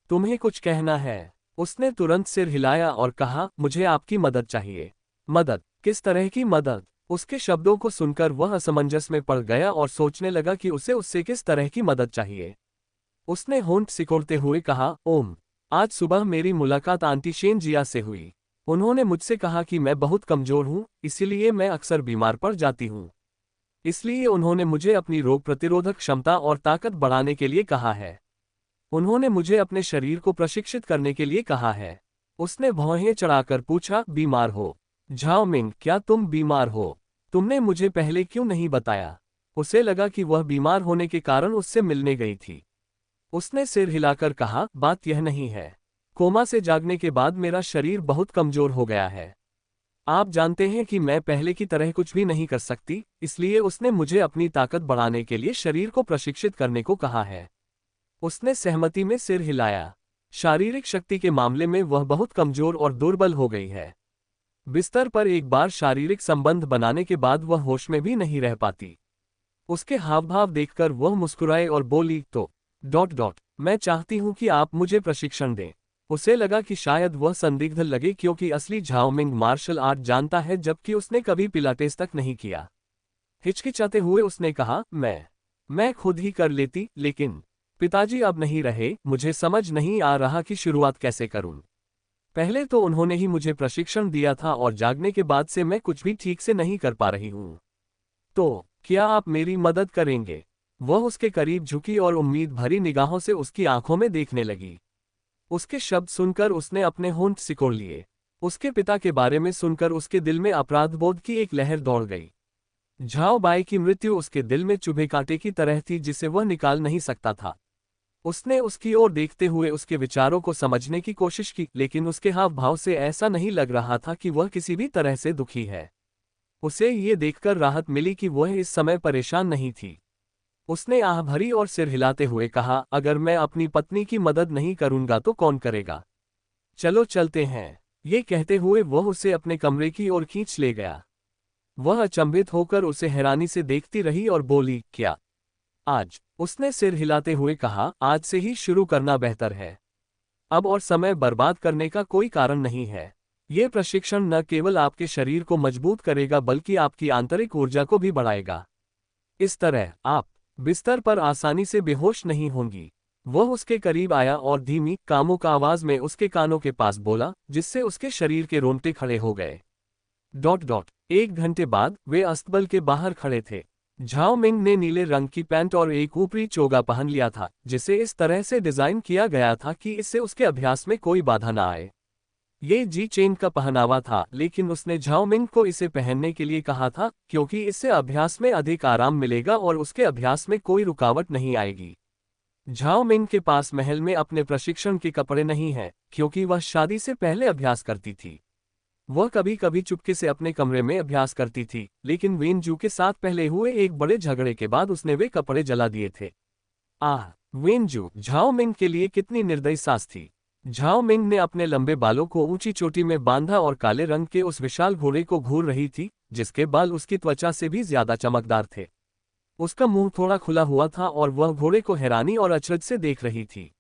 तुम्हें कुछ कहना है? उसने तुरंत सिर हिलाया और कहा, मुझे आपकी मदद चाहिए। मदद? किस तरह की मदद? उसके शब्दों को सुनकर वह असमंजस में पड़ गया और सोचने लगा कि उसे उससे किस तरह की मदद चाहिए। उसने होंठ सिकोड़ते हुए कहा, ओम, आज सुबह मेरी मुलाकात आंटी शेनजिया से हुई। उन्होंने मुझसे कहा कि मैं बहुत कमजोर हूँ, इसीलिए मैं अक्सर बीमार पड़ जाती हूँ। इसलिए उन्होंने मुझे अपनी रोग प्रतिरोधक क्षमता और ताकत बढ़ाने के लिए कहा है। उन्होंने मुझे अपने शरीर को प्रशिक्षित करने के लिए कहा है। उसने भौहें चढ़ाकर पूछा, बीमार हो? झाओ मिंग, क्या तुम बीमार हो? तुमने मुझे पहले क्यों नहीं बताया? उसे लगा कि वह बीमार होने के कारण उससे मिलने गई थी। उसने सिर हिलाकर कहा, बात यह नहीं है। कोमा से जागने के बाद मेरा शरीर बहुत कमजोर हो गया है। आप जानते हैं कि मैं पहले की तरह कुछ भी नहीं कर सकती, इसलिए उसने मुझे अपनी ताकत बढ़ाने के लिए शरीर को प्रशिक्षित करने को कहा है। उसने सहमति में सिर हिलाया। शारीरिक शक्ति के मामले में वह बहुत कमजोर और दुर्बल हो गई है। बिस्तर पर एक बार शारीरिक संबंध बनाने के बाद वह होश में भी नहीं रह पाती। उसके हावभाव देखकर वह मुस्कुराए और बोली, तो मैं चाहती हूं कि आप मुझे प्रशिक्षण दें। उसे लगा कि शायद वह संदिग्ध लगे क्योंकि असली झाओ मिंग मार्शल आर्ट जानता है जबकि उसने कभी पिलाटेस तक नहीं किया। हिचकिचाते हुए उसने कहा, मैं खुद ही कर लेती, लेकिन पिताजी अब नहीं रहे, मुझे समझ नहीं आ रहा कि शुरुआत कैसे करूं। पहले तो उन्होंने ही मुझे प्रशिक्षण दिया था और जागने के बाद से मैं कुछ भी ठीक से नहीं कर पा रही हूं। तो क्या आप मेरी मदद करेंगे? वह उसके करीब झुकी और उम्मीद भरी निगाहों से उसकी आंखों में देखने लगी। उसके शब्द सुनकर उसने अपने होंठ सिकोड़ लिए। उसके पिता के बारे में सुनकर उसके दिल में अपराधबोध की एक लहर दौड़ गई। झाओ बाई की मृत्यु उसके दिल में चुभे कांटे की तरह थी जिसे वह निकाल नहीं सकता था। उसने उसकी ओर देखते हुए उसके विचारों को समझने की कोशिश की, लेकिन उसके हाव भाव से ऐसा नहीं लग रहा था कि वह किसी भी तरह से दुखी है। उसे ये देखकर राहत मिली कि वह इस समय परेशान नहीं थी। उसने आह भरी और सिर हिलाते हुए कहा, अगर मैं अपनी पत्नी की मदद नहीं करूंगा तो कौन करेगा? चलो चलते हैं। ये कहते हुए वह उसे अपने कमरे की ओर खींच ले गया। वह अचंभित होकर उसे हैरानी से देखती रही और बोली, क्या आज? उसने सिर हिलाते हुए कहा, आज से ही शुरू करना बेहतर है। अब और समय बर्बाद करने का कोई कारण नहीं है। ये प्रशिक्षण न केवल आपके शरीर को मजबूत करेगा बल्कि आपकी आंतरिक ऊर्जा को भी बढ़ाएगा। इस तरह आप बिस्तर पर आसानी से बेहोश नहीं होंगी। वह उसके करीब आया और धीमी, कामुक आवाज में उसके कानों के पास बोला, जिससे उसके शरीर के रोंगटे खड़े हो गए। 1 घंटे बाद वे अस्तबल के बाहर खड़े थे। झाओ मिंग ने नीले रंग की पैंट और एक ऊपरी चोगा पहन लिया था, जिसे इस तरह से डिजाइन किया गया था कि इससे उसके अभ्यास में कोई बाधा न आए। ये जी चेन का पहनावा था, लेकिन उसने झाओ मिंग को इसे पहनने के लिए कहा था क्योंकि इससे अभ्यास में अधिक आराम मिलेगा और उसके अभ्यास में कोई रुकावट नहीं आएगी। झाओ मिंग के पास महल में अपने प्रशिक्षण के कपड़े नहीं हैं, क्योंकि वह शादी से पहले अभ्यास करती थी। वह कभी कभी चुपके से अपने कमरे में अभ्यास करती थी, लेकिन वेन जू के साथ पहले हुए एक बड़े झगड़े के बाद उसने वे कपड़े जला दिए थे। आह, वेन जू झाओ मिंग के लिए कितनी निर्दयी सास थी। झाओ मिंग ने अपने लंबे बालों को ऊंची चोटी में बांधा और काले रंग के उस विशाल घोड़े को घूर रही थी, जिसके बाल उसकी त्वचा से भी ज्यादा चमकदार थे। उसका मुंह थोड़ा खुला हुआ था और वह घोड़े को हैरानी और अचरज से देख रही थी।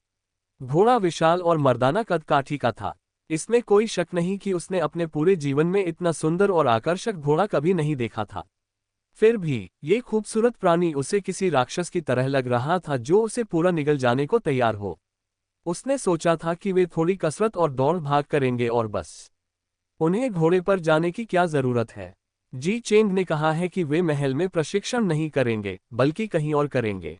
घोड़ा विशाल और मर्दाना कद काठी का था। इसमें कोई शक नहीं कि उसने अपने पूरे जीवन में इतना सुंदर और आकर्षक घोड़ा कभी नहीं देखा था। फिर भी ये खूबसूरत प्राणी उसे किसी राक्षस की तरह लग रहा था जो उसे पूरा निगल जाने को तैयार हो। उसने सोचा था कि वे थोड़ी कसरत और दौड़ भाग करेंगे और बस। उन्हें घोड़े पर जाने की क्या जरूरत है? जी चेंग ने कहा है कि वे महल में प्रशिक्षण नहीं करेंगे, बल्कि कहीं और करेंगे।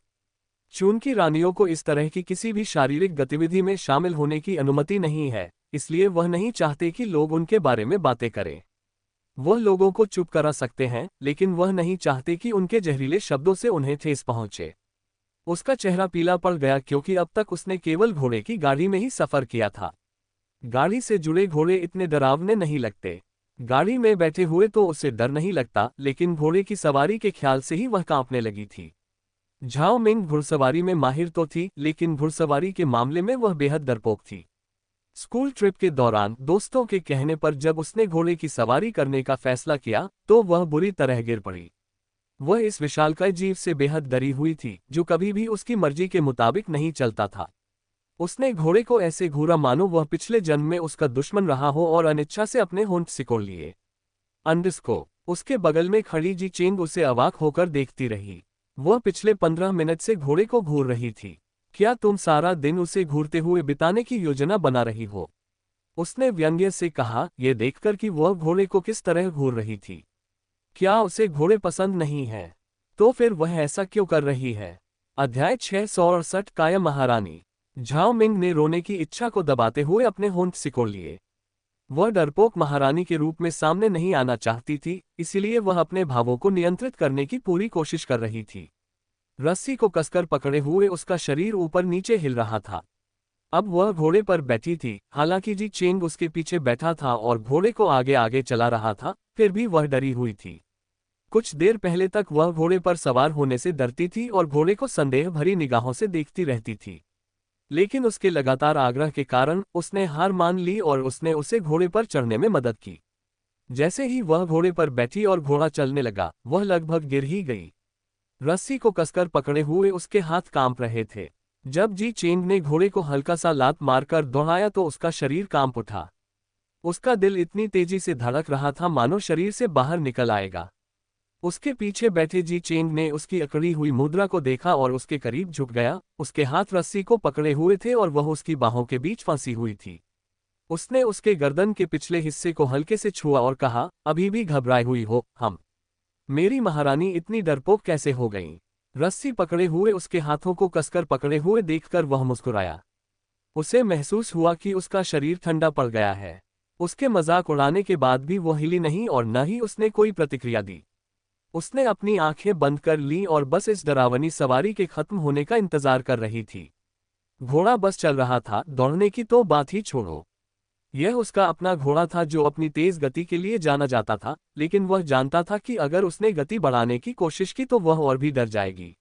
चून की रानियों को इस तरह की किसी भी शारीरिक गतिविधि में शामिल होने की अनुमति नहीं है, इसलिए वह नहीं चाहते कि लोग उनके बारे में बातें करें। वह लोगों को चुप करा सकते हैं, लेकिन वह नहीं चाहते कि उनके जहरीले शब्दों से उन्हें ठेस पहुंचे। उसका चेहरा पीला पड़ गया क्योंकि अब तक उसने केवल घोड़े की गाड़ी में ही सफर किया था। गाड़ी से जुड़े घोड़े इतने डरावने नहीं लगते। गाड़ी में बैठे हुए तो उसे डर नहीं लगता, लेकिन घोड़े की सवारी के ख्याल से ही वह कांपने लगी थी। झाओ मिंग घुड़सवारी में माहिर तो थी, लेकिन घुड़सवारी के मामले में वह बेहद डरपोक थी। स्कूल ट्रिप के दौरान दोस्तों के कहने पर जब उसने घोड़े की सवारी करने का फैसला किया तो वह बुरी तरह गिर पड़ी। वह इस विशालकाय जीव से बेहद डरी हुई थी, जो कभी भी उसकी मर्जी के मुताबिक नहीं चलता था। उसने घोड़े को ऐसे घूरा मानो वह पिछले जन्म में उसका दुश्मन रहा हो और अनिच्छा से अपने होंठ सिकोड़ लिए। अंडस्को उसके बगल में खड़ी जी चेंग उसे अवाक होकर देखती रही। वह पिछले 15 मिनट से घोड़े को घूर रही थी। क्या तुम सारा दिन उसे घूरते हुए बिताने की योजना बना रही हो? उसने व्यंग्य से कहा, यह देखकर कि वह घोड़े को किस तरह घूर रही थी। क्या उसे घोड़े पसंद नहीं है? तो फिर वह ऐसा क्यों कर रही है? अध्याय 668 काया महारानी। झाओ मिंग ने रोने की इच्छा को दबाते हुए अपने होंठ सिकोड़ लिए। वह डरपोक महारानी के रूप में सामने नहीं आना चाहती थी, इसलिए वह अपने भावों को नियंत्रित करने की पूरी कोशिश कर रही थी। रस्सी को कसकर पकड़े हुए उसका शरीर ऊपर नीचे हिल रहा था। अब वह घोड़े पर बैठी थी, हालांकि जी चेंग उसके पीछे बैठा था और घोड़े को आगे आगे चला रहा था, फिर भी वह डरी हुई थी। कुछ देर पहले तक वह घोड़े पर सवार होने से डरती थी और घोड़े को संदेह भरी निगाहों से देखती रहती थी। लेकिन उसके लगातार आग्रह के कारण उसने हार मान ली और उसने उसे घोड़े पर चढ़ने में मदद की। जैसे ही वह घोड़े पर बैठी और घोड़ा चलने लगा, वह लगभग गिर ही गई। रस्सी को कसकर पकड़े हुए उसके हाथ कांप रहे थे। जब जी चेंग ने घोड़े को हल्का सा लात मारकर दौड़ाया तो उसका शरीर कांप उठा। उसका दिल इतनी तेजी से धड़क रहा था मानो शरीर से बाहर निकल आएगा। उसके पीछे बैठे जी चेंग ने उसकी अकड़ी हुई मुद्रा को देखा और उसके करीब झुक गया। उसके हाथ रस्सी को पकड़े हुए थे और वह उसकी बाहों के बीच फंसी हुई थी। उसने उसके गर्दन के पिछले हिस्से को हल्के से छुआ और कहा, अभी भी घबराई हुई हो? हम मेरी महारानी इतनी डरपोक कैसे हो गईं? रस्सी पकड़े हुए उसके हाथों को कसकर पकड़े हुए देखकर वह मुस्कुराया। उसे महसूस हुआ कि उसका शरीर ठंडा पड़ गया है। उसके मजाक उड़ाने के बाद भी वह हिली नहीं और न ही उसने कोई प्रतिक्रिया दी। उसने अपनी आंखें बंद कर लीं और बस इस डरावनी सवारी के खत्म होने का इंतजार कर रही थी। घोड़ा बस चल रहा था, दौड़ने की तो बात ही छोड़ो। यह उसका अपना घोड़ा था जो अपनी तेज गति के लिए जाना जाता था, लेकिन वह जानता था कि अगर उसने गति बढ़ाने की कोशिश की तो वह और भी डर जाएगी।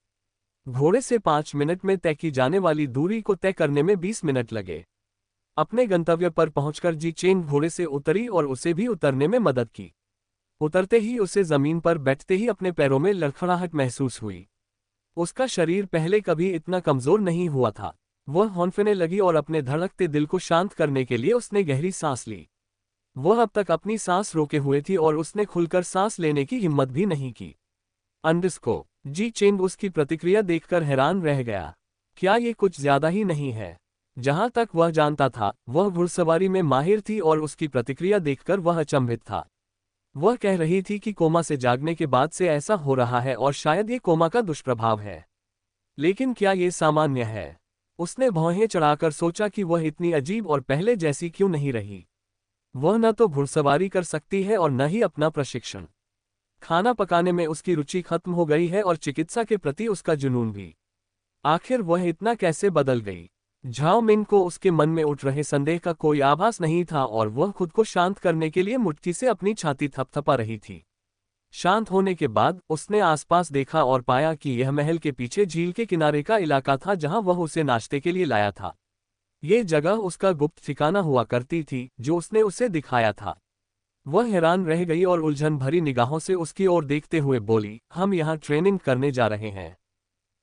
घोड़े से 5 मिनट में तय की जाने वाली दूरी को तय करने में 20 मिनट लगे। अपने गंतव्य पर पहुंचकर जी चेंग घोड़े से उतरी और उसे भी उतरने में मदद की। उतरते ही उसे जमीन पर बैठते ही अपने पैरों में लड़खड़ाहट महसूस हुई। उसका शरीर पहले कभी इतना कमजोर नहीं हुआ था। वह हौंफने लगी और अपने धड़कते दिल को शांत करने के लिए उसने गहरी सांस ली। वह अब तक अपनी सांस रोके हुए थी और उसने खुलकर सांस लेने की हिम्मत भी नहीं की। अंडरस्को जी चेंग उसकी प्रतिक्रिया देखकर हैरान रह गया। क्या ये कुछ ज्यादा ही नहीं है? जहां तक वह जानता था, वह घुड़सवारी में माहिर थी और उसकी प्रतिक्रिया देखकर वह अचंभित था। वह कह रही थी कि कोमा से जागने के बाद से ऐसा हो रहा है और शायद ये कोमा का दुष्प्रभाव है। लेकिन क्या ये सामान्य है? उसने भौहें चढ़ाकर सोचा कि वह इतनी अजीब और पहले जैसी क्यों नहीं रही। वह न तो घुड़सवारी कर सकती है और न ही अपना प्रशिक्षण। खाना पकाने में उसकी रुचि खत्म हो गई है और चिकित्सा के प्रति उसका जुनून भी। आखिर वह इतना कैसे बदल गई? झाओ मिंग को उसके मन में उठ रहे संदेह का कोई आभास नहीं था और वह खुद को शांत करने के लिए मुट्ठी से अपनी छाती थपथपा रही थी। शांत होने के बाद उसने आसपास देखा और पाया कि यह महल के पीछे झील के किनारे का इलाका था जहां वह उसे नाश्ते के लिए लाया था। ये जगह उसका गुप्त ठिकाना हुआ करती थी जो उसने उसे दिखाया था। वह हैरान रह गई और उलझन भरी निगाहों से उसकी ओर देखते हुए बोली, हम यहाँ ट्रेनिंग करने जा रहे हैं।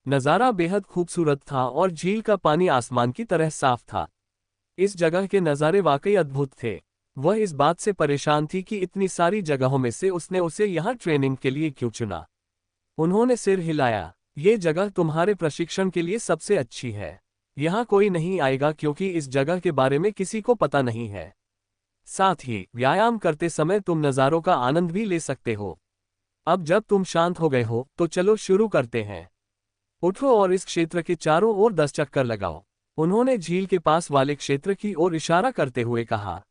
नज़ारा बेहद खूबसूरत था और झील का पानी आसमान की तरह साफ था। इस जगह के नज़ारे वाकई अद्भुत थे। वह इस बात से परेशान थी कि इतनी सारी जगहों में से उसने उसे यहाँ ट्रेनिंग के लिए क्यों चुना। उन्होंने सिर हिलाया। ये जगह तुम्हारे प्रशिक्षण के लिए सबसे अच्छी है। यहाँ कोई नहीं आएगा क्योंकि इस जगह के बारे में किसी को पता नहीं है। साथ ही व्यायाम करते समय तुम नज़ारों का आनंद भी ले सकते हो। अब जब तुम शांत हो गए हो तो चलो शुरू करते हैं। उठो और इस क्षेत्र के चारों ओर 10 चक्कर लगाओ। उन्होंने झील के पास वाले क्षेत्र की ओर इशारा करते हुए कहा।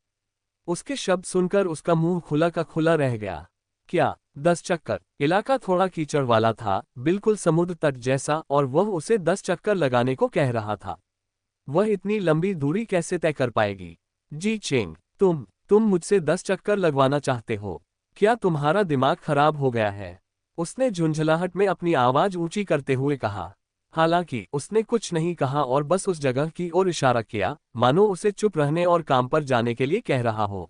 उसके शब्द सुनकर उसका मुंह खुला का खुला रह गया। क्या 10 चक्कर? इलाका थोड़ा कीचड़ वाला था, बिल्कुल समुद्र तट जैसा, और वह उसे 10 चक्कर लगाने को कह रहा था। वह इतनी लंबी दूरी कैसे तय कर पाएगी? जी चेंग, तुम मुझसे 10 चक्कर लगवाना चाहते हो? क्या तुम्हारा दिमाग खराब हो गया है? उसने झुंझलाहट में अपनी आवाज ऊंची करते हुए कहा। हालांकि उसने कुछ नहीं कहा और बस उस जगह की ओर इशारा किया, मानो उसे चुप रहने और काम पर जाने के लिए कह रहा हो।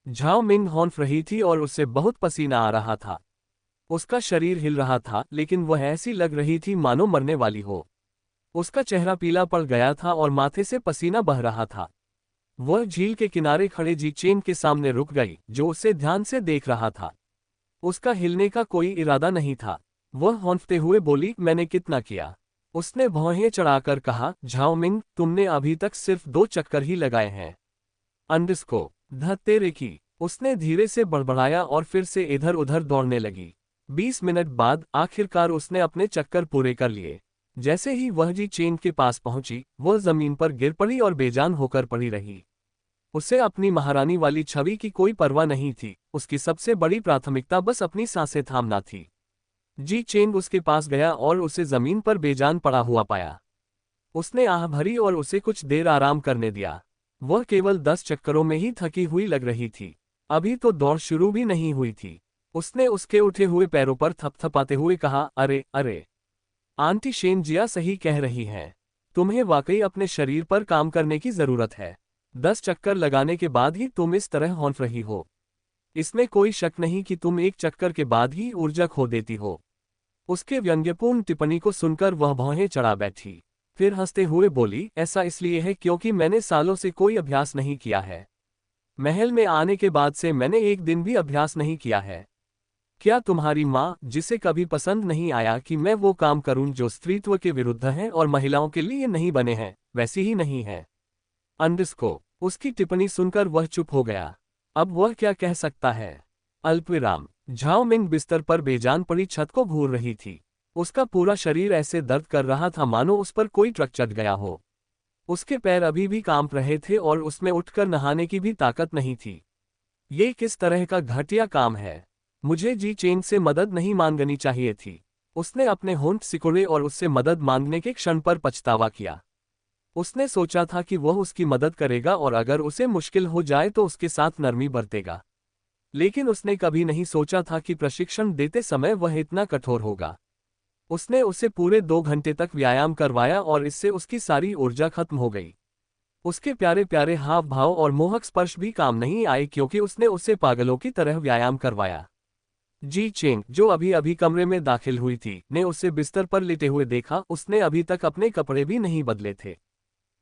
झाओ मिंग हौंफ रही थी और उससे बहुत पसीना आ रहा था। उसका शरीर हिल रहा था, लेकिन वह ऐसी लग रही थी मानो मरने वाली हो। उसका चेहरा पीला पड़ गया था और माथे से पसीना बह रहा था। वह झील के किनारे खड़े जी चेंग के सामने रुक गई, जो उसे ध्यान से देख रहा था। उसका हिलने का कोई इरादा नहीं था। वह हौंफते हुए बोली, मैंने कितना किया? उसने भौहें चढ़ाकर कहा, झाओ मिंग, तुमने अभी तक सिर्फ 2 चक्कर ही लगाए हैं। अंडरस्को तेरे की। उसने धीरे से बड़बड़ाया और फिर से इधर उधर दौड़ने लगी। 20 मिनट बाद आखिरकार उसने अपने चक्कर पूरे कर लिए। जैसे ही वह जी चेंग के पास पहुंची, वह जमीन पर गिर पड़ी और बेजान होकर पड़ी रही। उसे अपनी महारानी वाली छवि की कोई परवाह नहीं थी। उसकी सबसे बड़ी प्राथमिकता बस अपनी सांसें थामना थी। जी चेंग उसके पास गया और उसे जमीन पर बेजान पड़ा हुआ पाया। उसने आह भरी और उसे कुछ देर आराम करने दिया। वह केवल 10 चक्करों में ही थकी हुई लग रही थी। अभी तो दौड़ शुरू भी नहीं हुई थी। उसने उसके उठे हुए पैरों पर थपथपाते हुए कहा, अरे अरे, आंटी शेन जिया सही कह रही हैं। तुम्हें वाकई अपने शरीर पर काम करने की जरूरत है। 10 चक्कर लगाने के बाद ही तुम इस तरह हौंफ रही हो। इसमें कोई शक नहीं कि तुम एक चक्कर के बाद ही ऊर्जा खो देती हो। उसके व्यंग्यपूर्ण टिप्पणी को सुनकर वह भौहें चढ़ा बैठी। फिर हंसते हुए बोली, ऐसा इसलिए है क्योंकि मैंने सालों से कोई अभ्यास नहीं किया है। महल में आने के बाद से मैंने एक दिन भी अभ्यास नहीं किया है। क्या तुम्हारी माँ, जिसे कभी पसंद नहीं आया कि मैं वो काम करूं जो स्त्रीत्व के विरुद्ध हैं और महिलाओं के लिए नहीं बने हैं, वैसी ही नहीं है? अंडरस्को। उसकी टिप्पणी सुनकर वह चुप हो गया। अब वह क्या कह सकता है? अल्पविराम। झाओ मिंग बिस्तर पर बेजान पड़ी छत को घूर रही थी। उसका पूरा शरीर ऐसे दर्द कर रहा था मानो उस पर कोई ट्रक चढ़ गया हो। उसके पैर अभी भी कांप रहे थे और उसमें उठकर नहाने की भी ताकत नहीं थी। ये किस तरह का घटिया काम है? मुझे जी चेंग से मदद नहीं मांगनी चाहिए थी। उसने अपने होंठ सिकुड़े और उससे मदद मांगने के क्षण पर पछतावा किया। उसने सोचा था कि वह उसकी मदद करेगा और अगर उसे मुश्किल हो जाए तो उसके साथ नरमी बरतेगा। लेकिन उसने कभी नहीं सोचा था कि प्रशिक्षण देते समय वह इतना कठोर होगा। उसने उसे पूरे 2 घंटे तक व्यायाम करवाया और इससे उसकी सारी ऊर्जा खत्म हो गई। उसके प्यारे प्यारे हाव भाव और मोहक स्पर्श भी काम नहीं आए क्योंकि उसने उसे पागलों की तरह व्यायाम करवाया। जी चेंग, जो अभी अभी कमरे में दाखिल हुई थी, ने उसे बिस्तर पर लेटे हुए देखा। उसने अभी तक अपने कपड़े भी नहीं बदले थे।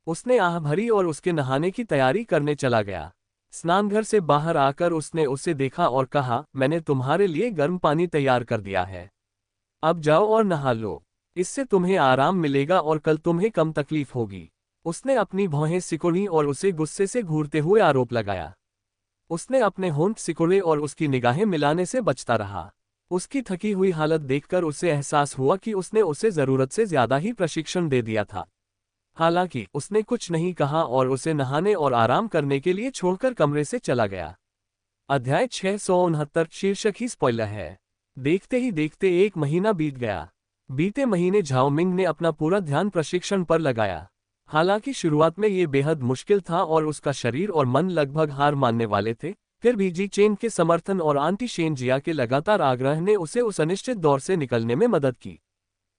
उसने आह भरी और उसके नहाने की तैयारी करने चला गया। स्नानघर से बाहर आकर उसने उसे देखा और कहा, मैंने तुम्हारे लिए गर्म पानी तैयार कर दिया है। अब जाओ और नहा लो। इससे तुम्हें आराम मिलेगा और कल तुम्हें कम तकलीफ होगी। उसने अपनी भौहें सिकुड़ी और उसे गुस्से से घूरते हुए आरोप लगाया। उसने अपने होंठ सिकुड़े और उसकी निगाहें मिलाने से बचता रहा। उसकी थकी हुई हालत देखकर उसे एहसास हुआ कि उसने उसे जरूरत से ज्यादा ही प्रशिक्षण दे दिया था। हालांकि उसने कुछ नहीं कहा और उसे नहाने और आराम करने के लिए छोड़कर कमरे से चला गया। अध्याय 669 शीर्षक ही स्पॉइलर है। देखते ही देखते 1 महीना बीत गया। बीते महीने झाओ मिंग ने अपना पूरा ध्यान प्रशिक्षण पर लगाया। हालांकि शुरुआत में ये बेहद मुश्किल था और उसका शरीर और मन लगभग हार मानने वाले थे, फिर भी जी चेन के समर्थन और आंटी शेन जिया के लगातार आग्रह ने उसे उस अनिश्चित दौर से निकलने में मदद की।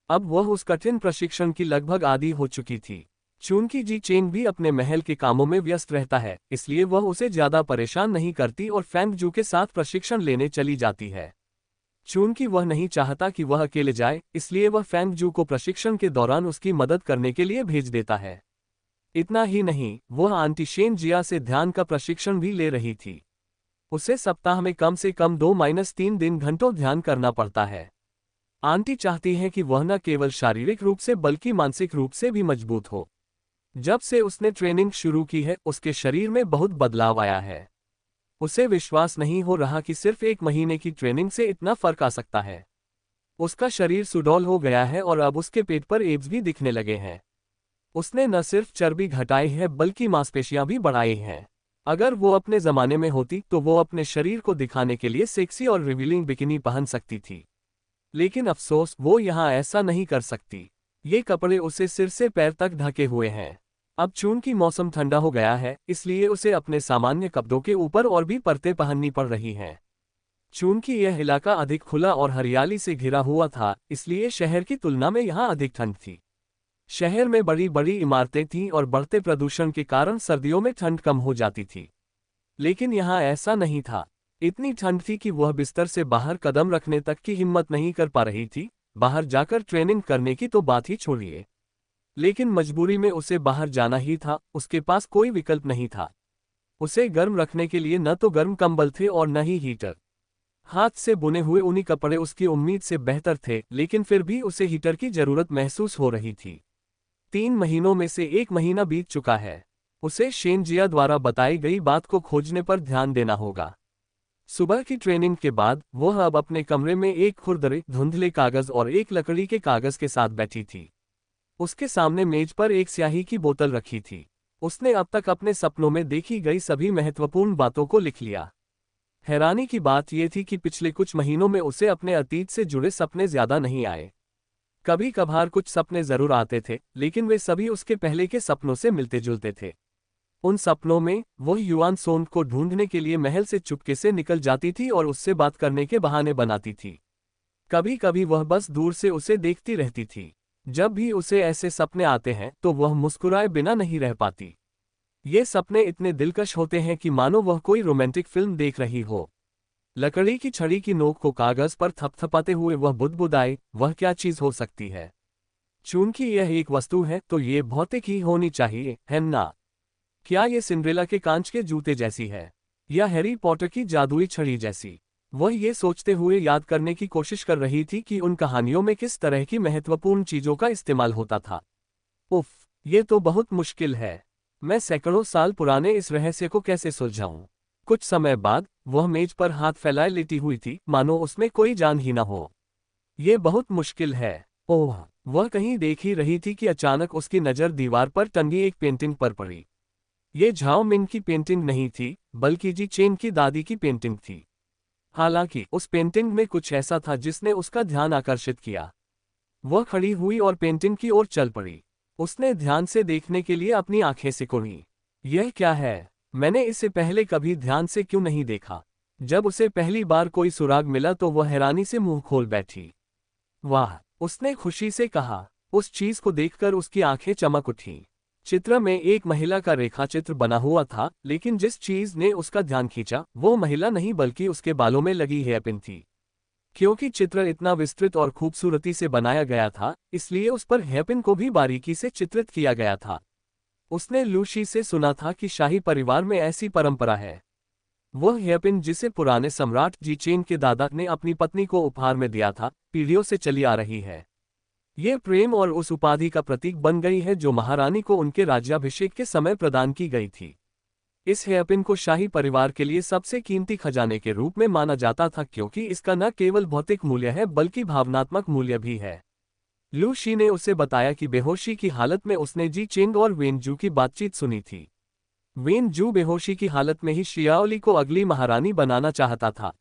अब वह उस कठिन प्रशिक्षण की लगभग आदी हो चुकी थी। चूंकि जी चेन भी अपने महल के कामों में व्यस्त रहता है, इसलिए वह उसे ज्यादा परेशान नहीं करती और फेंग जू के साथ प्रशिक्षण लेने चली जाती है। चूंकि वह नहीं चाहता कि वह अकेले जाए, इसलिए वह फेंग जू को प्रशिक्षण के दौरान उसकी मदद करने के लिए भेज देता है। इतना ही नहीं, वह आंटी शेन जिया से ध्यान का प्रशिक्षण भी ले रही थी। उसे सप्ताह में कम से कम 2-3 दिन घंटों ध्यान करना पड़ता है। आंटी चाहती है कि वह न केवल शारीरिक रूप से बल्कि मानसिक रूप से भी मजबूत हो। जब से उसने ट्रेनिंग शुरू की है, उसके शरीर में बहुत बदलाव आया है। उसे विश्वास नहीं हो रहा कि सिर्फ 1 महीने की ट्रेनिंग से इतना फर्क आ सकता है। उसका शरीर सुडौल हो गया है और अब उसके पेट पर एब्स भी दिखने लगे हैं। उसने न सिर्फ चर्बी घटाई है बल्कि मांसपेशियां भी बढ़ाई हैं। अगर वो अपने जमाने में होती तो वो अपने शरीर को दिखाने के लिए सेक्सी और रिवीलिंग बिकिनी पहन सकती थी। लेकिन अफसोस, वो यहाँ ऐसा नहीं कर सकती। ये कपड़े उसे सिर से पैर तक ढके हुए हैं। अब चूंकि मौसम ठंडा हो गया है, इसलिए उसे अपने सामान्य कपड़ों के ऊपर और भी परतें पहननी पड़ रही हैं। चूंकि यह इलाका अधिक खुला और हरियाली से घिरा हुआ था, इसलिए शहर की तुलना में यहाँ अधिक ठंड थी। शहर में बड़ी बड़ी इमारतें थीं और बढ़ते प्रदूषण के कारण सर्दियों में ठंड कम हो जाती थी। लेकिन यहाँ ऐसा नहीं था। इतनी ठंड थी कि वह बिस्तर से बाहर कदम रखने तक की हिम्मत नहीं कर पा रही थी। बाहर जाकर ट्रेनिंग करने की तो बात ही छोड़िए। लेकिन मजबूरी में उसे बाहर जाना ही था, उसके पास कोई विकल्प नहीं था। उसे गर्म रखने के लिए न तो गर्म कंबल थे और न ही हीटर। हाथ से बुने हुए ऊनी कपड़े उसकी उम्मीद से बेहतर थे, लेकिन फिर भी उसे हीटर की जरूरत महसूस हो रही थी। 3 महीनों में से 1 महीना बीत चुका है। उसे शेन जिया द्वारा बताई गई बात को खोजने पर ध्यान देना होगा। सुबह की ट्रेनिंग के बाद वह अब अपने कमरे में एक खुरदरे धुंधले कागज और एक लकड़ी के कागज के साथ बैठी थी। उसके सामने मेज पर एक स्याही की बोतल रखी थी। उसने अब तक अपने सपनों में देखी गई सभी महत्वपूर्ण बातों को लिख लिया। हैरानी की बात यह थी कि पिछले कुछ महीनों में उसे अपने अतीत से जुड़े सपने ज्यादा नहीं आए। कभी कभार कुछ सपने जरूर आते थे, लेकिन वे सभी उसके पहले के सपनों से मिलते जुलते थे। उन सपनों में वह युआन सोंग को ढूंढने के लिए महल से चुपके से निकल जाती थी और उससे बात करने के बहाने बनाती थी। कभी कभी वह बस दूर से उसे देखती रहती थी। जब भी उसे ऐसे सपने आते हैं तो वह मुस्कुराए बिना नहीं रह पाती। ये सपने इतने दिलकश होते हैं कि मानो वह कोई रोमांटिक फिल्म देख रही हो। लकड़ी की छड़ी की नोक को कागज पर थपथपाते हुए वह बुदबुदाई, वह क्या चीज हो सकती है? चूंकि यह एक वस्तु है तो ये भौतिक ही होनी चाहिए, है ना? क्या ये सिंड्रेला के कांच के जूते जैसी है, या हैरी पॉटर की जादुई छड़ी जैसी? वह ये सोचते हुए याद करने की कोशिश कर रही थी कि उन कहानियों में किस तरह की महत्वपूर्ण चीजों का इस्तेमाल होता था। उफ, ये तो बहुत मुश्किल है। मैं सैकड़ों साल पुराने इस रहस्य को कैसे सुलझाऊं? कुछ समय बाद वह मेज पर हाथ फैलाए लेटी हुई थी, मानो उसमें कोई जान ही न हो। ये बहुत मुश्किल है। ओह, वह कहीं देख ही रही थी कि अचानक उसकी नज़र दीवार पर टंगी एक पेंटिंग पर पड़ी। ये झाओ मिंग की पेंटिंग नहीं थी, बल्कि जी चेन की दादी की पेंटिंग थी। हालांकि उस पेंटिंग में कुछ ऐसा था जिसने उसका ध्यान आकर्षित किया। वह खड़ी हुई और पेंटिंग की ओर चल पड़ी। उसने ध्यान से देखने के लिए अपनी आंखें सिकुड़ी। यह क्या है? मैंने इसे पहले कभी ध्यान से क्यों नहीं देखा? जब उसे पहली बार कोई सुराग मिला तो वह हैरानी से मुंह खोल बैठी। वाह, उसने खुशी से कहा। उस चीज को देखकर उसकी आंखें चमक उठी। चित्र में एक महिला का रेखाचित्र बना हुआ था, लेकिन जिस चीज ने उसका ध्यान खींचा वो महिला नहीं बल्कि उसके बालों में लगी हेयरपिन थी। क्योंकि चित्र इतना विस्तृत और खूबसूरती से बनाया गया था, इसलिए उस पर हेयरपिन को भी बारीकी से चित्रित किया गया था। उसने लूशी से सुना था कि शाही परिवार में ऐसी परंपरा है। वह हेयरपिन जिसे पुराने सम्राट जी चेन के दादा ने अपनी पत्नी को उपहार में दिया था, पीढ़ियों से चली आ रही है। ये प्रेम और उस उपाधि का प्रतीक बन गई है जो महारानी को उनके राज्याभिषेक के समय प्रदान की गई थी। इस हेयरपिन को शाही परिवार के लिए सबसे कीमती खजाने के रूप में माना जाता था, क्योंकि इसका न केवल भौतिक मूल्य है बल्कि भावनात्मक मूल्य भी है। लू शी ने उसे बताया कि बेहोशी की हालत में उसने जी चेंग और वेनजू की बातचीत सुनी थी। वेनजू बेहोशी की हालत में ही शियाओली को अगली महारानी बनाना चाहता था।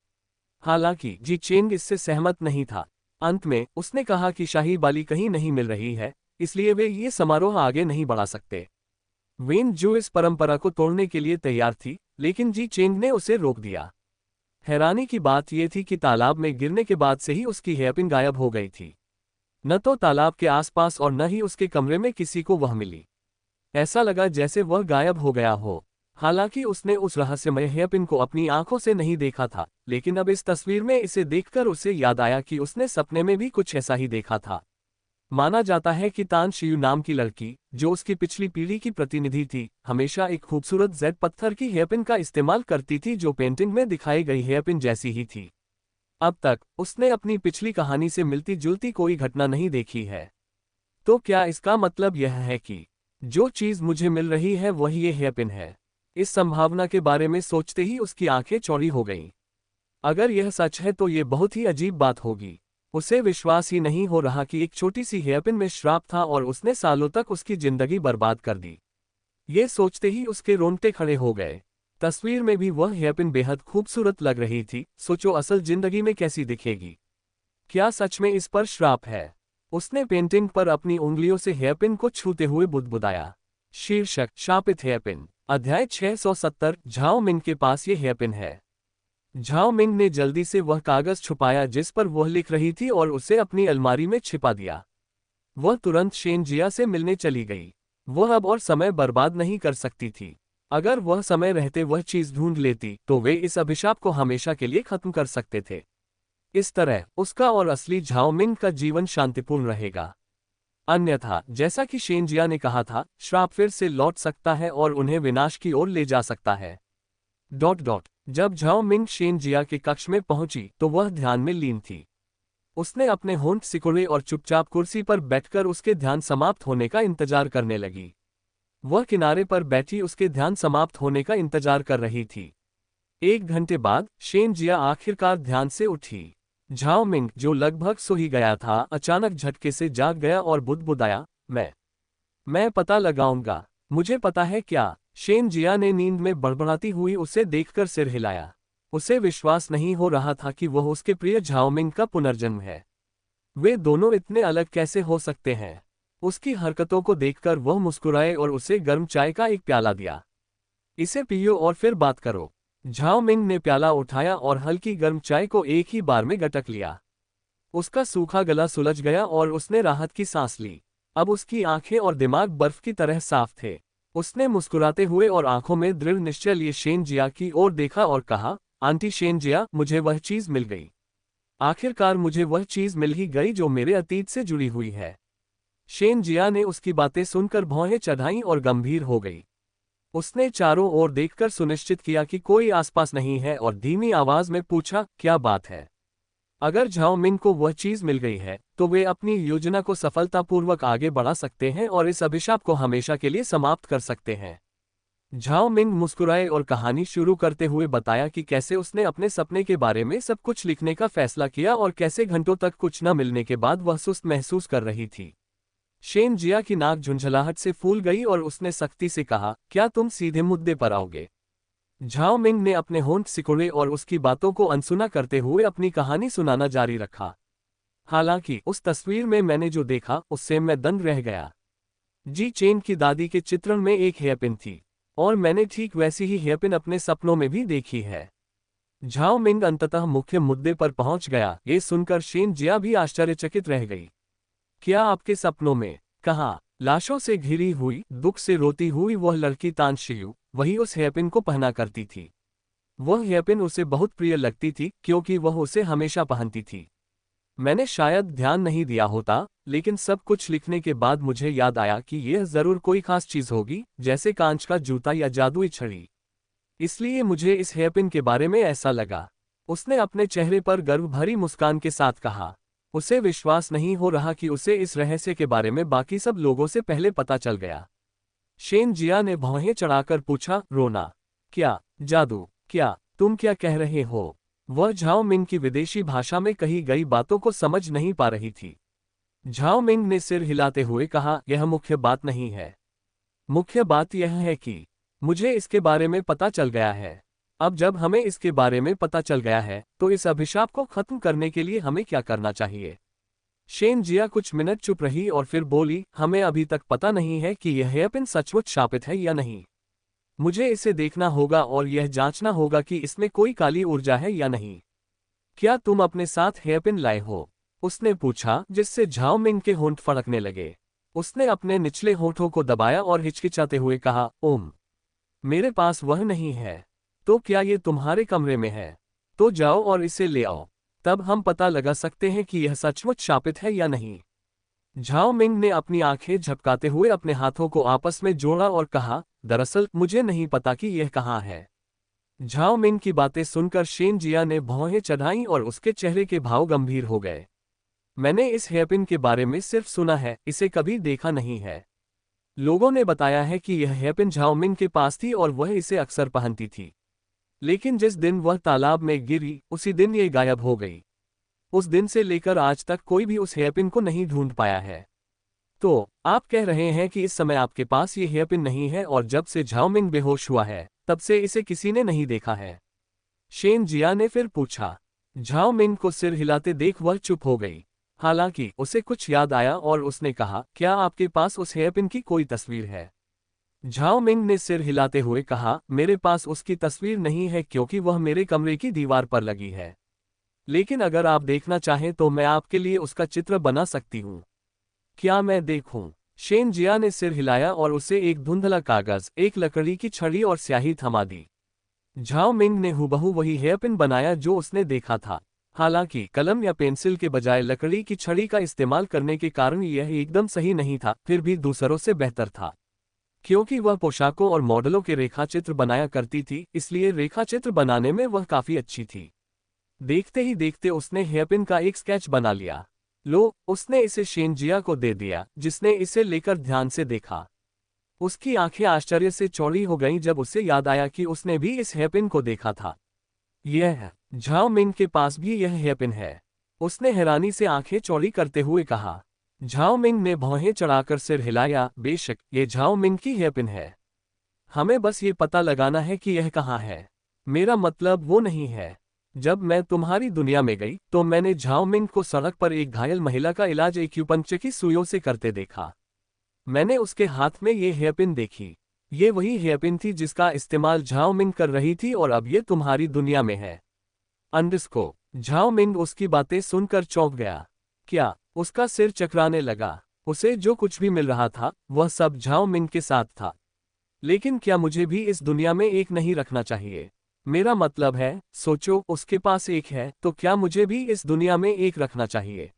हालांकि जी चेंग इससे सहमत नहीं था। अंत में उसने कहा कि शाही बाली कहीं नहीं मिल रही है, इसलिए वे ये समारोह आगे नहीं बढ़ा सकते। वेनजू इस परंपरा को तोड़ने के लिए तैयार थी, लेकिन जी चेंग ने उसे रोक दिया। हैरानी की बात यह थी कि तालाब में गिरने के बाद से ही उसकी हेयरपिन गायब हो गई थी। न तो तालाब के आसपास और न ही उसके कमरे में किसी को वह मिली। ऐसा लगा जैसे वह गायब हो गया हो। हालांकि उसने उस रहस्यमय हेयरपिन को अपनी आंखों से नहीं देखा था, लेकिन अब इस तस्वीर में इसे देखकर उसे याद आया कि उसने सपने में भी कुछ ऐसा ही देखा था। माना जाता है कि तान शियू नाम की लड़की, जो उसकी पिछली पीढ़ी की प्रतिनिधि थी, हमेशा एक खूबसूरत जेड पत्थर की हेयरपिन का इस्तेमाल करती थी जो पेंटिंग में दिखाई गई हेयरपिन जैसी ही थी। अब तक उसने अपनी पिछली कहानी से मिलती जुलती कोई घटना नहीं देखी है। तो क्या इसका मतलब यह है कि जो चीज मुझे मिल रही है वह ये हेयरपिन है? इस संभावना के बारे में सोचते ही उसकी आंखें चौड़ी हो गईं। अगर यह सच है तो ये बहुत ही अजीब बात होगी। उसे विश्वास ही नहीं हो रहा कि एक छोटी सी हेयरपिन में श्राप था और उसने सालों तक उसकी जिंदगी बर्बाद कर दी। ये सोचते ही उसके रोंगटे खड़े हो गए। तस्वीर में भी वह हेयरपिन बेहद खूबसूरत लग रही थी। सोचो असल जिंदगी में कैसी दिखेगी। क्या सच में इस पर श्राप है? उसने पेंटिंग पर अपनी उंगलियों से हेयरपिन को छूते हुए बुदबुदाया। शीर्षक: शापित हेयरपिन। अध्याय 670। झाओ मिंग के पास ये हेयरपिन है। झाओ मिंग ने जल्दी से वह कागज छुपाया जिस पर वह लिख रही थी और उसे अपनी अलमारी में छिपा दिया। वह तुरंत शेनजिया से मिलने चली गई। वह अब और समय बर्बाद नहीं कर सकती थी। अगर वह समय रहते वह चीज ढूंढ लेती तो वे इस अभिशाप को हमेशा के लिए खत्म कर सकते थे। इस तरह उसका और असली झाओ मिंग का जीवन शांतिपूर्ण रहेगा। अन्यथा, जैसा कि शेनजिया ने कहा था, श्राप फिर से लौट सकता है और उन्हें विनाश की ओर ले जा सकता है। जब झाओ मिंग शेनजिया के कक्ष में पहुंची तो वह ध्यान में लीन थी। उसने अपने होंठ सिकुड़े और चुपचाप कुर्सी पर बैठकर उसके ध्यान समाप्त होने का इंतजार करने लगी। वह किनारे पर बैठी उसके ध्यान समाप्त होने का इंतजार कर रही थी। 1 घंटे बाद शेनजिया आखिरकार ध्यान से उठी। झाओ मिंग, जो लगभग सो ही गया था, अचानक झटके से जाग गया और बुदबुदाया, मैं पता लगाऊंगा। मुझे पता है क्या? शेनजिया ने नींद में बड़बड़ाती हुई उसे देखकर सिर हिलाया। उसे विश्वास नहीं हो रहा था कि वह उसके प्रिय झाओ मिंग का पुनर्जन्म है। वे दोनों इतने अलग कैसे हो सकते हैं? उसकी हरकतों को देखकर वह मुस्कुराए और उसे गर्म चाय का एक प्याला दिया। इसे पियो और फिर बात करो। झाओ मिंग ने प्याला उठाया और हल्की गर्म चाय को एक ही बार में गटक लिया। उसका सूखा गला सुलझ गया और उसने राहत की सांस ली। अब उसकी आंखें और दिमाग बर्फ की तरह साफ थे। उसने मुस्कुराते हुए और आंखों में दृढ़ निश्चय लिए शेन जिया की ओर देखा और कहा, आंटी शेन जिया, मुझे वह चीज मिल गई। आखिरकार मुझे वह चीज मिल ही गई जो मेरे अतीत से जुड़ी हुई है। शेन जिया ने उसकी बातें सुनकर भौहें चढ़ाईं और गंभीर हो गई। उसने चारों ओर देखकर सुनिश्चित किया कि कोई आसपास नहीं है और धीमी आवाज में पूछा, क्या बात है? अगर झाओ मिंग को वह चीज मिल गई है, तो वे अपनी योजना को सफलतापूर्वक आगे बढ़ा सकते हैं और इस अभिशाप को हमेशा के लिए समाप्त कर सकते हैं। झाओ मिंग मुस्कुराए और कहानी शुरू करते हुए बताया कि कैसे उसने अपने सपने के बारे में सब कुछ लिखने का फैसला किया और कैसे घंटों तक कुछ न मिलने के बाद वह सुस्त महसूस कर रही थी। शेन जिया की नाक झुंझलाहट से फूल गई और उसने सख्ती से कहा, क्या तुम सीधे मुद्दे पर आओगे? झाओ मिंग ने अपने होंठ सिकुड़े और उसकी बातों को अनसुना करते हुए अपनी कहानी सुनाना जारी रखा। हालांकि उस तस्वीर में मैंने जो देखा उससे मैं दंग रह गया। जी चेन की दादी के चित्रण में एक हेयरपिन थी और मैंने ठीक वैसी ही हेयरपिन अपने सपनों में भी देखी है। झाओ मिंग अंततः मुख्य मुद्दे पर पहुंच गया। ये सुनकर शेन जिया भी आश्चर्यचकित रह गई। क्या आपके सपनों में? कहा। लाशों से घिरी हुई, दुख से रोती हुई वह लड़की तानशियू वही उस हेयरपिन को पहना करती थी। वह हेयरपिन उसे बहुत प्रिय लगती थी क्योंकि वह उसे हमेशा पहनती थी। मैंने शायद ध्यान नहीं दिया होता, लेकिन सब कुछ लिखने के बाद मुझे याद आया कि यह जरूर कोई खास चीज होगी, जैसे कांच का जूता या जादुई छड़ी। इसलिए मुझे इस हेयरपिन के बारे में ऐसा लगा। उसने अपने चेहरे पर गर्व भरी मुस्कान के साथ कहा। उसे विश्वास नहीं हो रहा कि उसे इस रहस्य के बारे में बाकी सब लोगों से पहले पता चल गया। शेन जिया ने भौहें चढ़ाकर पूछा, रोना? क्या? जादू? क्या? तुम क्या कह रहे हो? वह झाओ मिंग की विदेशी भाषा में कही गई बातों को समझ नहीं पा रही थी। झाओ मिंग ने सिर हिलाते हुए कहा, यह मुख्य बात नहीं है। मुख्य बात यह है कि मुझे इसके बारे में पता चल गया है। अब जब हमें इसके बारे में पता चल गया है, तो इस अभिशाप को खत्म करने के लिए हमें क्या करना चाहिए? शेन जिया कुछ मिनट चुप रही और फिर बोली, हमें अभी तक पता नहीं है कि यह हेयरपिन सचमुच शापित है या नहीं। मुझे इसे देखना होगा और यह जांचना होगा कि इसमें कोई काली ऊर्जा है या नहीं। क्या तुम अपने साथ हेयरपिन लाए हो? उसने पूछा, जिससे झाओ मिंग के होंठ फड़कने लगे। उसने अपने निचले होठों को दबाया और हिचकिचाते हुए कहा, ओम, मेरे पास वह नहीं है। तो क्या ये तुम्हारे कमरे में है? तो जाओ और इसे ले आओ, तब हम पता लगा सकते हैं कि यह सचमुच शापित है या नहीं। झाओ मिंग ने अपनी आंखें झपकाते हुए अपने हाथों को आपस में जोड़ा और कहा, दरअसल मुझे नहीं पता कि यह कहाँ है। झाओ मिंग की बातें सुनकर शेन जिया ने भौहें चढ़ाईं और उसके चेहरे के भाव गंभीर हो गए। मैंने इस हेयरपिन के बारे में सिर्फ सुना है, इसे कभी देखा नहीं है। लोगों ने बताया है कि यह हेयरपिन झाओ मिंग के पास थी और वह इसे अक्सर पहनती थी। लेकिन जिस दिन वह तालाब में गिरी, उसी दिन ये गायब हो गई। उस दिन से लेकर आज तक कोई भी उस हेयरपिन को नहीं ढूंढ पाया है। तो आप कह रहे हैं कि इस समय आपके पास ये हेयरपिन नहीं है और जब से झाओ मिंग बेहोश हुआ है, तब से इसे किसी ने नहीं देखा है? शेन जिया ने फिर पूछा। झाओ मिंग को सिर हिलाते देख वह चुप हो गई। हालांकि उसे कुछ याद आया और उसने कहा, क्या आपके पास उस हेयरपिन की कोई तस्वीर है? झाओ मिंग ने सिर हिलाते हुए कहा, मेरे पास उसकी तस्वीर नहीं है क्योंकि वह मेरे कमरे की दीवार पर लगी है। लेकिन अगर आप देखना चाहें तो मैं आपके लिए उसका चित्र बना सकती हूँ। क्या मैं देखूं? शेन जिया ने सिर हिलाया और उसे एक धुंधला कागज, एक लकड़ी की छड़ी और स्याही थमा दी। झाओ मिंग ने हूबहू वही हेयरपिन बनाया जो उसने देखा था। हालांकि कलम या पेंसिल के बजाय लकड़ी की छड़ी का इस्तेमाल करने के कारण यह एकदम सही नहीं था, फिर भी दूसरों से बेहतर था। क्योंकि वह पोशाकों और मॉडलों के रेखाचित्र बनाया करती थी, इसलिए रेखाचित्र बनाने में वह काफी अच्छी थी। देखते ही देखते उसने हेयरपिन का एक स्केच बना लिया। लो, उसने इसे शेन जिया को दे दिया, जिसने इसे लेकर ध्यान से देखा। उसकी आंखें आश्चर्य से चौड़ी हो गईं जब उसे याद आया कि उसने भी इस हेयरपिन को देखा था। यह झाओ मिंग के पास भी यह हेयरपिन है। उसने हैरानी से आंखें चौड़ी करते हुए कहा। झाओ मिंग ने भौहें चढ़ाकर सिर हिलाया, बेशक ये झाओ मिंग की हेयरपिन है। हमें बस ये पता लगाना है कि यह कहाँ है। मेरा मतलब वो नहीं है। जब मैं तुम्हारी दुनिया में गई तो मैंने झाओ मिंग को सड़क पर एक घायल महिला का इलाज एक्यूपंक्चर की सुइयों से करते देखा। मैंने उसके हाथ में ये हेयरपिन देखी। ये वही हेयरपिन थी जिसका इस्तेमाल झाओ मिंग कर रही थी और अब ये तुम्हारी दुनिया में है। अंडरस्को। झाओ मिंग उसकी बातें सुनकर चौंक गया। क्या? उसका सिर चकराने लगा। उसे जो कुछ भी मिल रहा था वह सब झाओ मिंग के साथ था। लेकिन क्या मुझे भी इस दुनिया में एक नहीं रखना चाहिए? मेरा मतलब है, सोचो, उसके पास एक है तो क्या मुझे भी इस दुनिया में एक रखना चाहिए,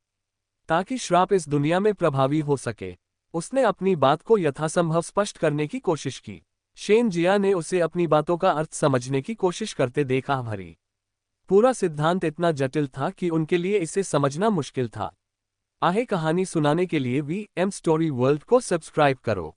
ताकि श्राप इस दुनिया में प्रभावी हो सके। उसने अपनी बात को यथासंभव स्पष्ट करने की कोशिश की। शेन जिया ने उसे अपनी बातों का अर्थ समझने की कोशिश करते देखा। भरी पूरा सिद्धांत इतना जटिल था कि उनके लिए इसे समझना मुश्किल था। आहे कहानी सुनाने के लिए वी एम स्टोरी वर्ल्ड को सब्सक्राइब करो।